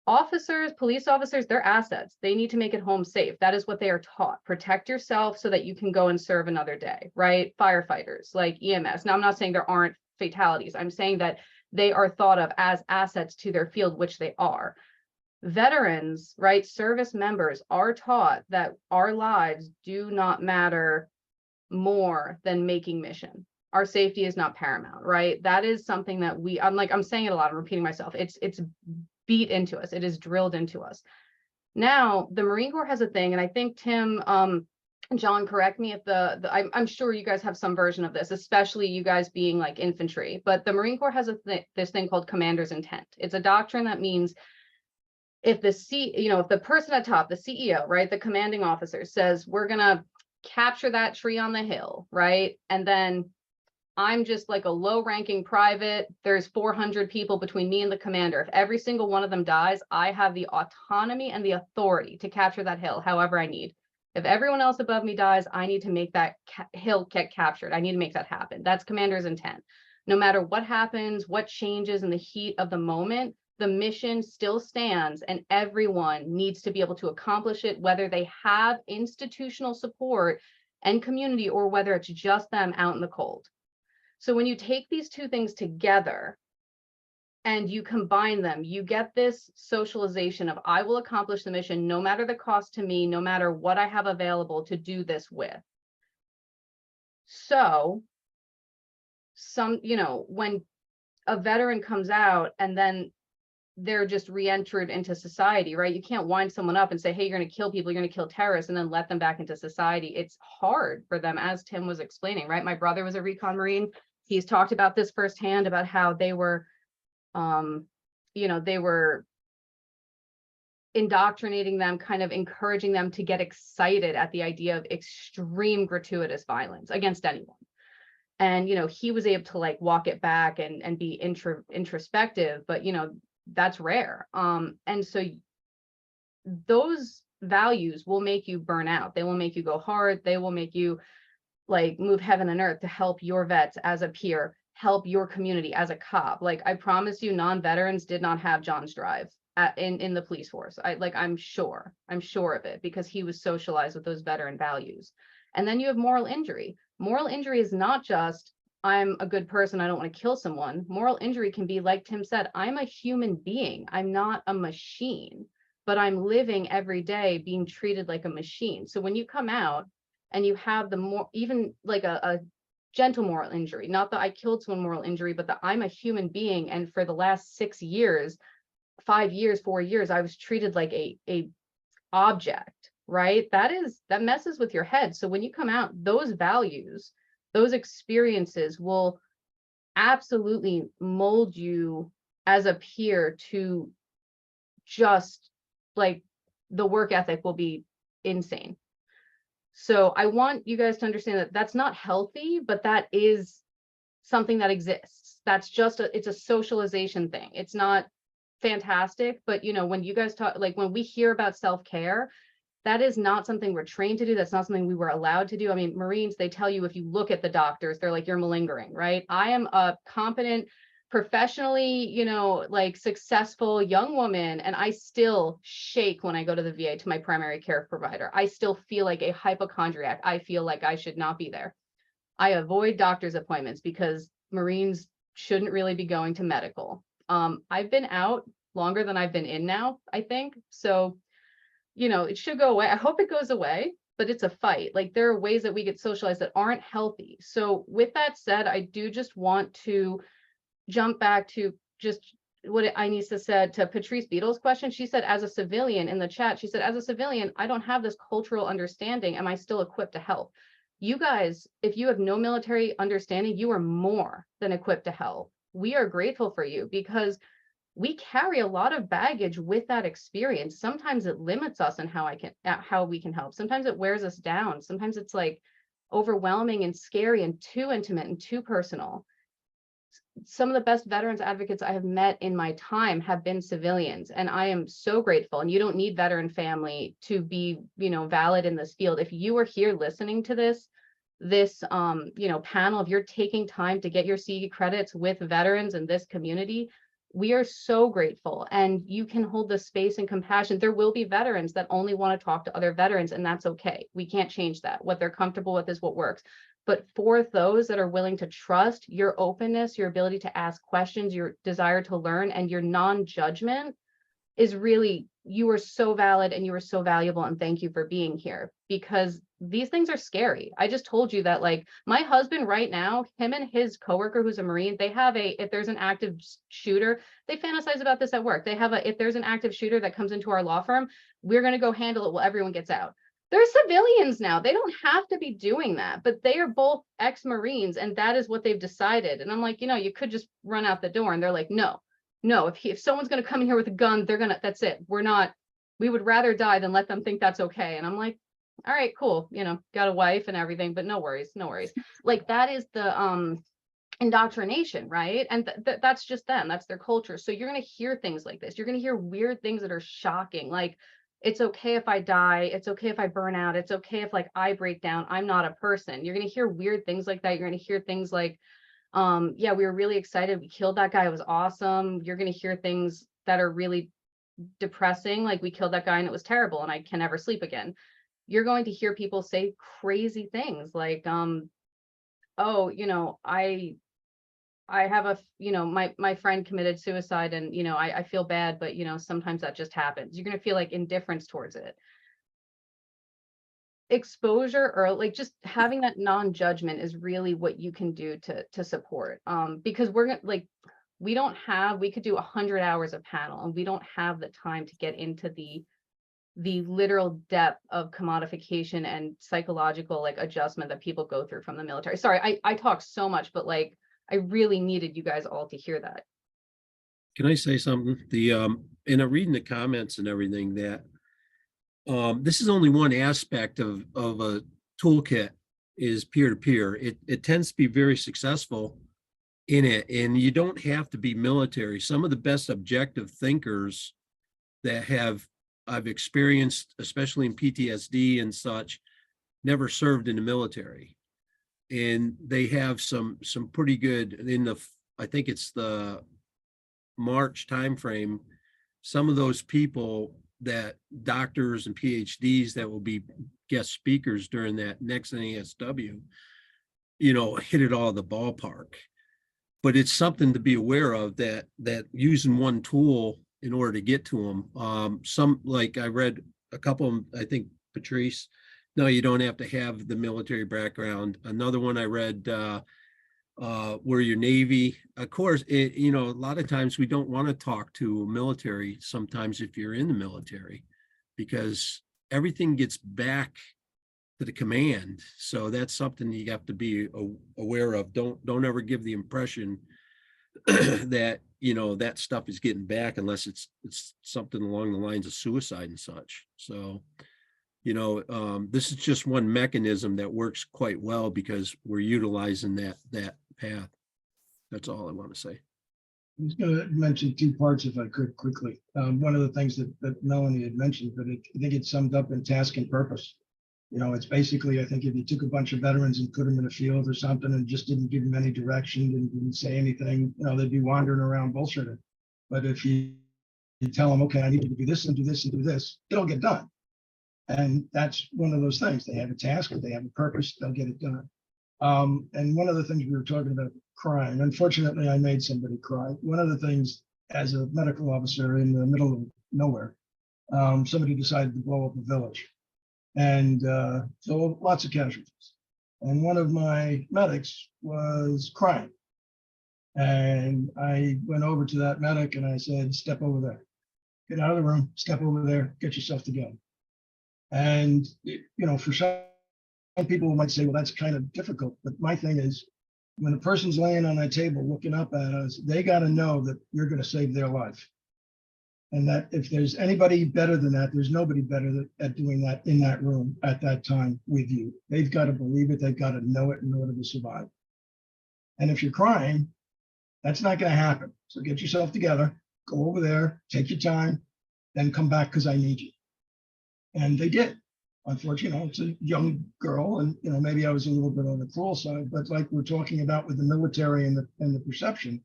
Officers, police officers, they're assets. They need to make it home safe. That is what they are taught. Protect yourself so that you can go and serve another day, right? Firefighters, like EMS. Now, I'm not saying there aren't fatalities. I'm saying that they are thought of as assets to their field, which they are. Veterans, right? Service members are taught that our lives do not matter more than making mission. Our safety is not paramount, right? That is something that I'm saying it a lot, I'm repeating myself. It's beat into us. It is drilled into us. Now, the Marine Corps has a thing, and I think Tim, John, correct me if I'm sure you guys have some version of this, especially you guys being like infantry, but the Marine Corps has this thing called commander's intent. It's a doctrine that means if the person at top, the CEO, right, the commanding officer says, we're gonna capture that tree on the hill, right? And then I'm just like a low-ranking private. There's 400 people between me and the commander. If every single one of them dies, I have the autonomy and the authority to capture that hill however I need. If everyone else above me dies, I need to make that hill get captured. I need to make that happen. That's commander's intent. No matter what happens, what changes in the heat of the moment, the mission still stands, and everyone needs to be able to accomplish it, whether they have institutional support and community or whether it's just them out in the cold. So when you take these two things together and you combine them, you get this socialization of I will accomplish the mission no matter the cost to me, no matter what I have available to do this with. So when a veteran comes out and then they're just re-entered into society, right? You can't wind someone up and say, hey, you're going to kill people, you're going to kill terrorists, and then let them back into society. It's hard for them, as Tim was explaining, right? My brother was a recon Marine. He's talked about this firsthand, about how they were, they were indoctrinating them, kind of encouraging them to get excited at the idea of extreme gratuitous violence against anyone. And, he was able to like walk it back and be introspective, but, that's rare. And so those values will make you burn out. They will make you go hard. They will make you like move heaven and earth to help your vets as a peer, help your community as a cop. Like, I promise you, non-veterans did not have John's drive in the police force. I'm sure of it, because he was socialized with those veteran values. And then you have moral injury. Moral injury is not just, I'm a good person, I don't want to kill someone. Moral injury can be, like Tim said, I'm a human being. I'm not a machine, but I'm living every day being treated like a machine. So when you come out and you have the more, even like a gentle moral injury, not that I killed someone moral injury, but that I'm a human being. And for the last 6 years, 5 years, 4 years, I was treated like a object, right? That messes with your head. So when you come out, those values, those experiences will absolutely mold you as a peer to just like, the work ethic will be insane. So I want you guys to understand that that's not healthy, but that is something that exists. That's just it's a socialization thing. It's not fantastic, but when you guys talk, like when we hear about self-care, that is not something we're trained to do. That's not something we were allowed to do. I mean, Marines, they tell you, if you look at the doctors, they're like, you're malingering, right? I am a competent, professionally, like successful young woman, and I still shake when I go to the VA to my primary care provider. I still feel like a hypochondriac. I feel like I should not be there. I avoid doctor's appointments because Marines shouldn't really be going to medical. I've been out longer than I've been in now, I think. So it should go away. I hope it goes away, but it's a fight. Like, there are ways that we get socialized that aren't healthy. So with that said, I do just want to jump back to just what Inisa said to Patrice Beetle's question. She said, as a civilian in the chat, she said, as a civilian, I don't have this cultural understanding. Am I still equipped to help? You guys, if you have no military understanding, you are more than equipped to help. We are grateful for you, because we carry a lot of baggage with that experience. Sometimes it limits us in how we can help. Sometimes it wears us down. Sometimes it's like overwhelming and scary and too intimate and too personal. Some of the best veterans advocates I have met in my time have been civilians, and I am so grateful. And you don't need veteran family to be, valid in this field. If you are here listening to this panel, if you're taking time to get your CE credits with veterans in this community, we are so grateful. And you can hold the space and compassion. There will be veterans that only want to talk to other veterans, and that's okay. We can't change that. What they're comfortable with is what works. But for those that are willing to trust, your openness, your ability to ask questions, your desire to learn, and your non-judgment is really, you are so valid and you are so valuable, and thank you for being here, because these things are scary. I just told you that, like, my husband right now, him and his coworker who's a Marine, they have if there's an active shooter, they fantasize about this at work. They have if there's an active shooter that comes into our law firm, we're going to go handle it while everyone gets out. They're civilians now. They don't have to be doing that, but they are both ex-Marines, and that is what they've decided. And I'm like, you could just run out the door. And they're like, no, if someone's going to come in here with a gun, that's it. We would rather die than let them think that's okay. And I'm like, all right, cool. Got a wife and everything, but no worries. Like, that is the indoctrination, right? And that's just them. That's their culture. So you're going to hear things like this. You're going to hear weird things that are shocking. Like, it's okay if I die. It's okay if I burn out. It's okay if, like, I break down. I'm not a person. You're going to hear weird things like that. You're going to hear things like, yeah, we were really excited. We killed that guy. It was awesome. You're going to hear things that are really depressing. Like, we killed that guy and it was terrible and I can never sleep again. You're going to hear people say crazy things like, oh, I have my friend committed suicide, and, I feel bad, but, sometimes that just happens. You're going to feel like indifference towards it. exposure, or like just having that non-judgment is really what you can do to support. Because we're gonna like, we could do 100 hours of panel, and we don't have the time to get into the literal depth of commodification and psychological like adjustment that people go through from the military. Sorry, I talk so much, but like I really needed you guys all to hear that. Can I say something? In reading the comments and everything, that this is only one aspect of a toolkit, is peer-to-peer. It tends to be very successful in it, and you don't have to be military. Some of the best objective thinkers that I've experienced, especially in PTSD and such, never served in the military. And they have some pretty good, I think it's the March timeframe, some of those people, that doctors and PhDs that will be guest speakers during that next NASW, hit it all the ballpark. But it's something to be aware of, that using one tool in order to get to them. Some, like I read a couple of them, I think Patrice, no, you don't have to have the military background. Another one I read, where your Navy, of course, a lot of times we don't want to talk to military sometimes if you're in the military, because everything gets back to the command. So that's something you have to be aware of. Don't ever give the impression that that stuff is getting back, unless it's something along the lines of suicide and such. So this is just one mechanism that works quite well, because we're utilizing that path. That's all I want to say. I was going to mention two parts if I could quickly. One of the things that Melanie had mentioned, but I think it's summed up in task and purpose. It's basically, I think if you took a bunch of veterans and put them in a field or something and just didn't give them any direction and didn't say anything, they'd be wandering around bullshitting. But if you tell them, okay, I need you to do this and do this and do this, it'll get done. And that's one of those things. They have a task, or they have a purpose, they'll get it done. And one of the things we were talking about, crying. Unfortunately, I made somebody cry. One of the things, as a medical officer in the middle of nowhere, somebody decided to blow up a village. And so lots of casualties. And one of my medics was crying. And I went over to that medic and I said, step over there, get out of the room, step over there, get yourself together. And, for some people might say, well, that's kind of difficult. But my thing is, when a person's laying on that table looking up at us, they got to know that you're going to save their life. And that if there's anybody better than that, there's nobody better at doing that in that room at that time with you. They've got to believe it. They've got to know it in order to survive. And if you're crying, that's not going to happen. So get yourself together, go over there, take your time, then come back because I need you. And they did. Unfortunately, it's a young girl, and maybe I was a little bit on the cruel side, but like we're talking about with the military and the perception,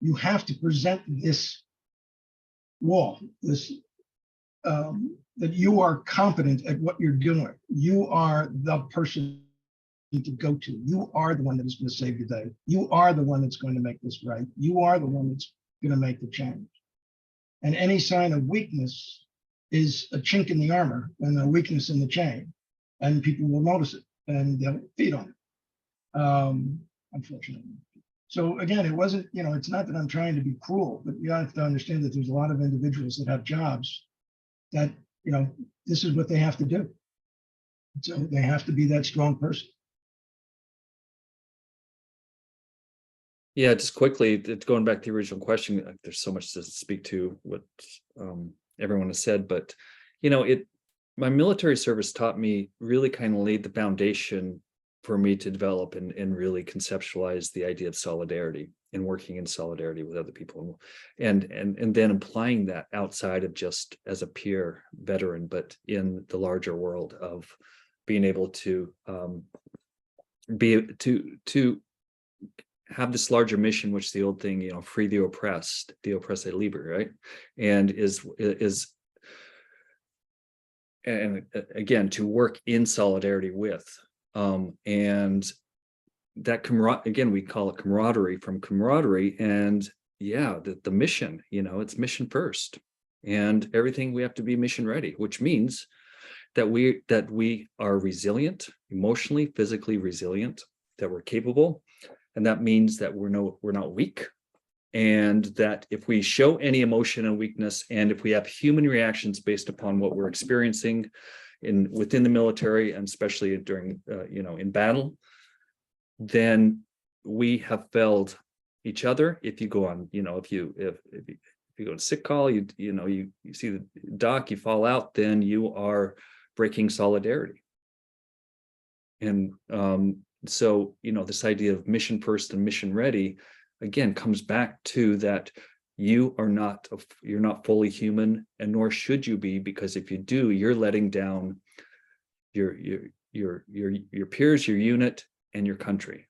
you have to present this wall, this that you are competent at what you're doing. You are the person to go to. You are the one that is going to save the day. You are the one that's going to make this right. You are the one that's going to make the change. And any sign of weakness is a chink in the armor and a weakness in the chain, and people will notice it and they'll feed on it, unfortunately. So again, it wasn't, it's not that I'm trying to be cruel, but you have to understand that there's a lot of individuals that have jobs that, this is what they have to do. So they have to be that strong person. Yeah, just quickly, going back to the original question, there's so much to speak to what everyone has said, but my military service taught me, really kind of laid the foundation for me to develop and really conceptualize the idea of solidarity and working in solidarity with other people, and then applying that outside of just as a peer veteran, but in the larger world of being able to have this larger mission, which the old thing, free the oppressed they liber, right? And and again, to work in solidarity with, and that again, we call it camaraderie, from camaraderie, and the mission, it's mission first, and everything we have to be mission ready, which means that we are resilient, emotionally, physically resilient, that we're capable, and that means that we're not weak, and that if we show any emotion and weakness, and if we have human reactions based upon what we're experiencing within the military, and especially during in battle, then we have failed each other. If you go on, if you go to sick call, you see the doc, you fall out, then you are breaking solidarity. And so this idea of mission first and mission ready again comes back to that you're not fully human, and nor should you be, because if you do, you're letting down your peers, your unit, and your country.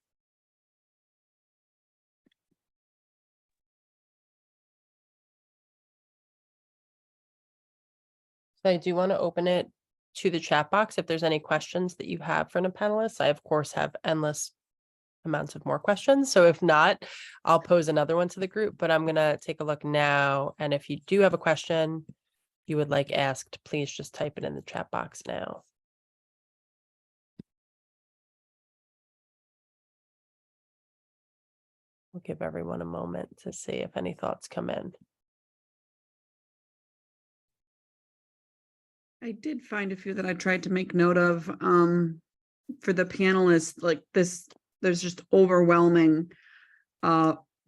So I do want to open it to the chat box if there's any questions that you have for the panelists. I, of course, have endless amounts of more questions. So if not, I'll pose another one to the group, but I'm going to take a look now. And if you do have a question you would like asked, please just type it in the chat box now. We'll give everyone a moment to see if any thoughts come in. I did find a few that I tried to make note of for the panelists, like this, there's just overwhelming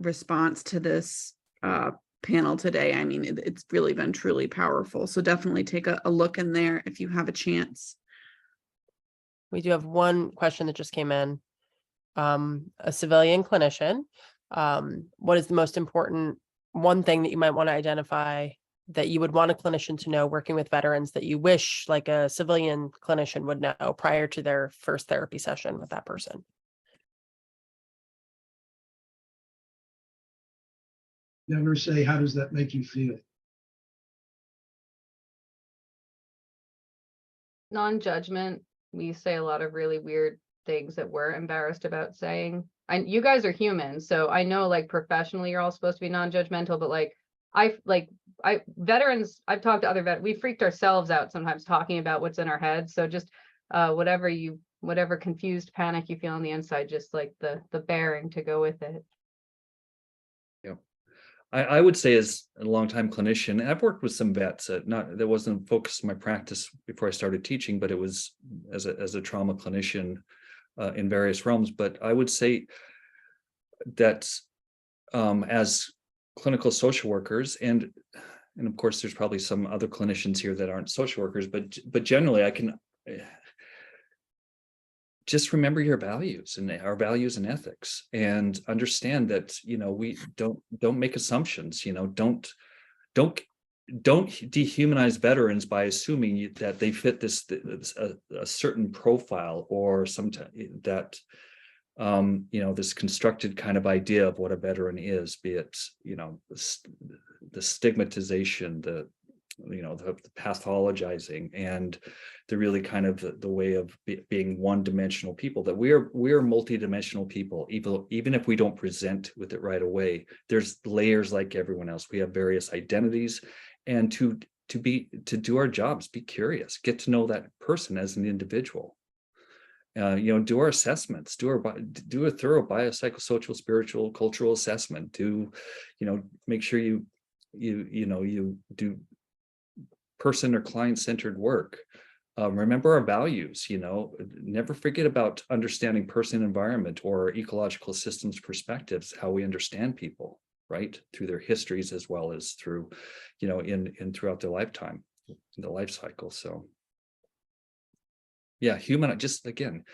response to this panel today. I mean, it's really been truly powerful. So definitely take a look in there if you have a chance. We do have one question that just came in. A civilian clinician, what is the most important one thing that you might want to identify that you would want a clinician to know working with veterans that you wish like a civilian clinician would know prior to their first therapy session with that person? Never say, how does that make you feel? Non-judgment. We say a lot of really weird things that we're embarrassed about saying. And you guys are human, so I know like professionally you're all supposed to be non-judgmental, but veterans, I've talked to other veterans, we freaked ourselves out sometimes talking about what's in our heads. So just whatever confused panic you feel on the inside, just like the bearing to go with it. Yeah. I would say, as a longtime clinician, and I've worked with some vets, that wasn't focused on my practice before I started teaching, but it was as a trauma clinician in various realms. But I would say that as clinical social workers, and of course there's probably some other clinicians here that aren't social workers, but generally I can just remember your values and our values and ethics, and understand that we don't make assumptions. Don't dehumanize veterans by assuming that they fit a certain profile, or that this constructed kind of idea of what a veteran is, be it the stigmatization, the pathologizing, and the really kind of the way of being one-dimensional people. That we are multi-dimensional people, even if we don't present with it right away. There's layers like everyone else. We have various identities, and to do our jobs, be curious, get to know that person as an individual. Do our assessments, do a thorough biopsychosocial, spiritual, cultural assessment. Make sure you do person or client-centered work. Remember our values. Never forget about understanding person, environment, or ecological systems perspectives, how we understand people, right, through their histories as well as through, throughout their lifetime, the life cycle. So yeah, just again,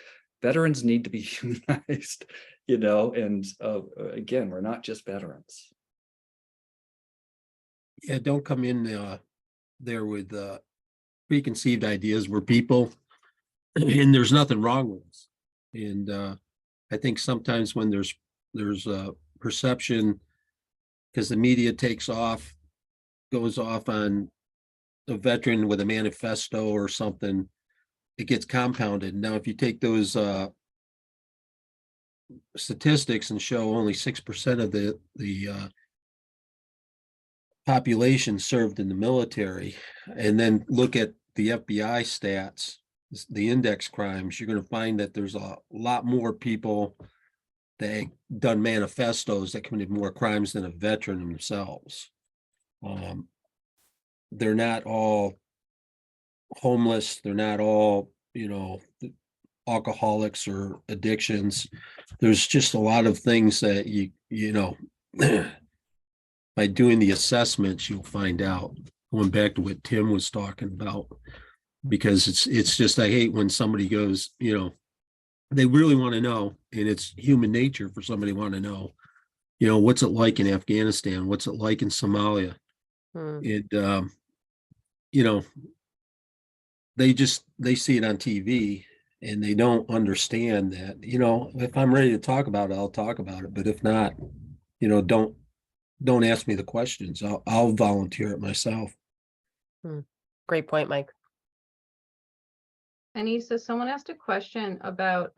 veterans need to be humanized, and again, we're not just veterans. Yeah, don't come in there with preconceived ideas. We're people, and there's nothing wrong with us. And I think sometimes when there's a perception, because the media goes off on a veteran with a manifesto or something, it gets compounded. Now, if you take those statistics and show only 6% of the population served in the military, and then look at the FBI stats, the index crimes, you're going to find that there's a lot more people that done manifestos that committed more crimes than a veteran themselves. They're not all homeless. They're not all, alcoholics or addictions. There's just a lot of things that by doing the assessments, you'll find out. Going back to what Tim was talking about, because it's just, I hate when somebody goes, they really want to know, and it's human nature for somebody to want to know, what's it like in Afghanistan? What's it like in Somalia? And, they see it on TV and they don't understand that, if I'm ready to talk about it, I'll talk about it. But if not, don't ask me the questions. I'll volunteer it myself. Great point, Mike. Anissa, someone asked a question about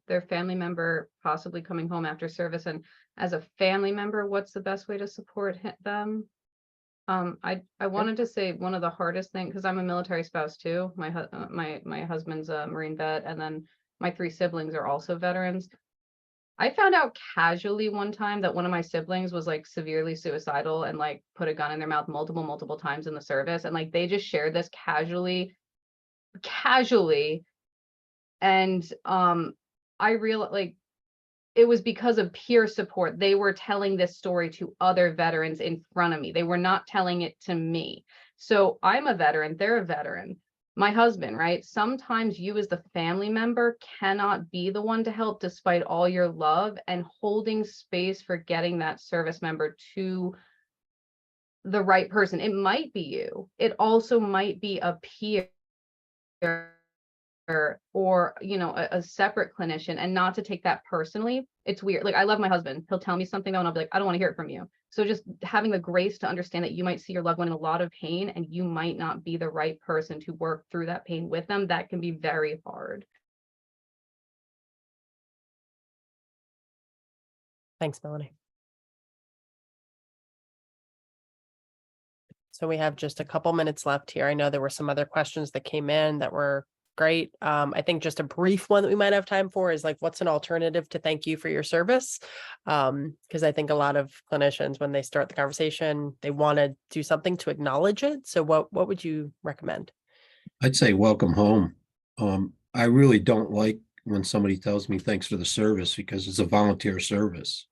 their family member possibly coming home after service, and as a family member, what's the best way to support them? I wanted to say one of the hardest things, because I'm a military spouse too. My husband's a Marine vet, and then my 3 siblings are also veterans. I found out casually one time that one of my siblings was like severely suicidal and like put a gun in their mouth multiple times in the service, and like they just shared this casually, and I realized like it was because of peer support. They were telling this story to other veterans in front of me. They were not telling it to me. So I'm a veteran, they're a veteran. My husband, right? Sometimes you as the family member cannot be the one to help despite all your love, and holding space for getting that service member to the right person. It might be you. It also might be a peer or a separate clinician, and not to take that personally. It's weird. Like, I love my husband. He'll tell me something though, and I'll be like, I don't want to hear it from you. So just having the grace to understand that you might see your loved one in a lot of pain and you might not be the right person to work through that pain with them, that can be very hard. Thanks, Melanie. So we have just a couple minutes left here. I know there were some other questions that came in that were great. I think just a brief one that we might have time for is like, what's an alternative to thank you for your service? Because I think a lot of clinicians, when they start the conversation, they want to do something to acknowledge it. So what would you recommend? I'd say welcome home. I really don't like when somebody tells me thanks for the service, because it's a volunteer service.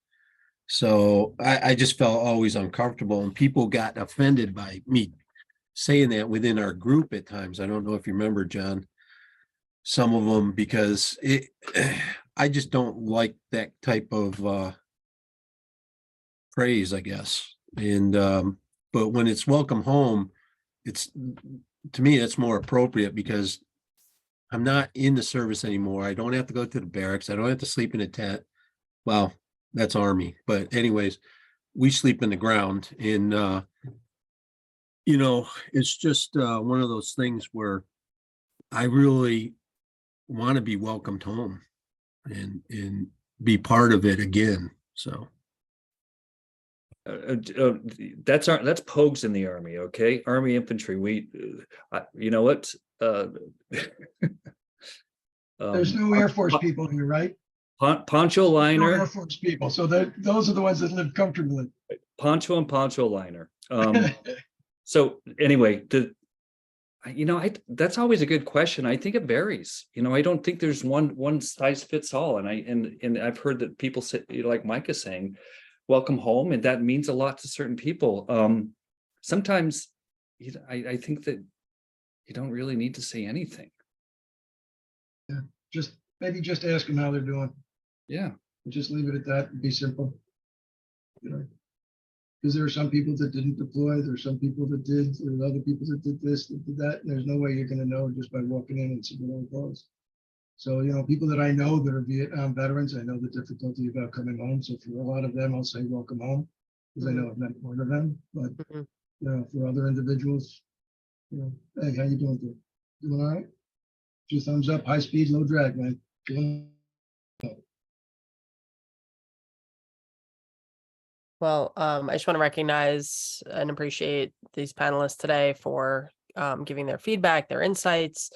So I just felt always uncomfortable, and people got offended by me saying that within our group at times. I don't know if you remember, John, some of them, because I just don't like that type of praise, I guess. And but when it's welcome home, to me, that's more appropriate, because I'm not in the service anymore. I don't have to go to the barracks. I don't have to sleep in a tent. Well, that's Army. But anyways, we sleep in the ground. And, it's just one of those things where I really want to be welcomed home and be part of it again. So. That's Pogues in the Army. Okay. Army infantry. You know what? There's no Air Force people here, right? Poncho No liner. Air Force people. So those are the ones that live comfortably. Poncho and poncho liner. So anyway, that's always a good question. I think it varies. I don't think there's one size fits all. And I've heard that people say, like Mike is saying, welcome home, and that means a lot to certain people. Sometimes I think that you don't really need to say anything. Yeah, maybe just ask them how they're doing. Yeah. And just leave it at that and be simple. Because there are some people that didn't deploy, there are some people that did, there are other people that did this, that did that, and there's no way you're going to know just by walking in and seeing what it was. So, people that I know that are Vietnam veterans, I know the difficulty about coming home. So for a lot of them, I'll say welcome home, because I know I've met one of them. But for other individuals, hey, how you doing? Doing all right? 2 thumbs up, high speed, low drag, man. Well, I just want to recognize and appreciate these panelists today for giving their feedback, their insights.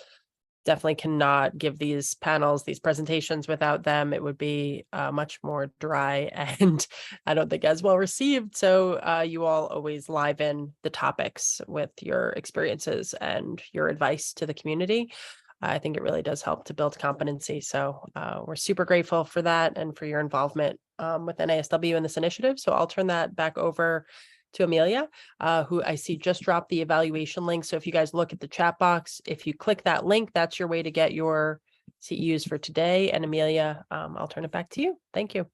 Definitely cannot give these panels, these presentations without them. It would be much more dry and I don't think as well received. So you all always liven the topics with your experiences and your advice to the community. I think it really does help to build competency. So we're super grateful for that and for your involvement with NASW in this initiative. So I'll turn that back over to Amelia, who I see just dropped the evaluation link. So if you guys look at the chat box, if you click that link, that's your way to get your CEUs for today. And Amelia, I'll turn it back to you. Thank you.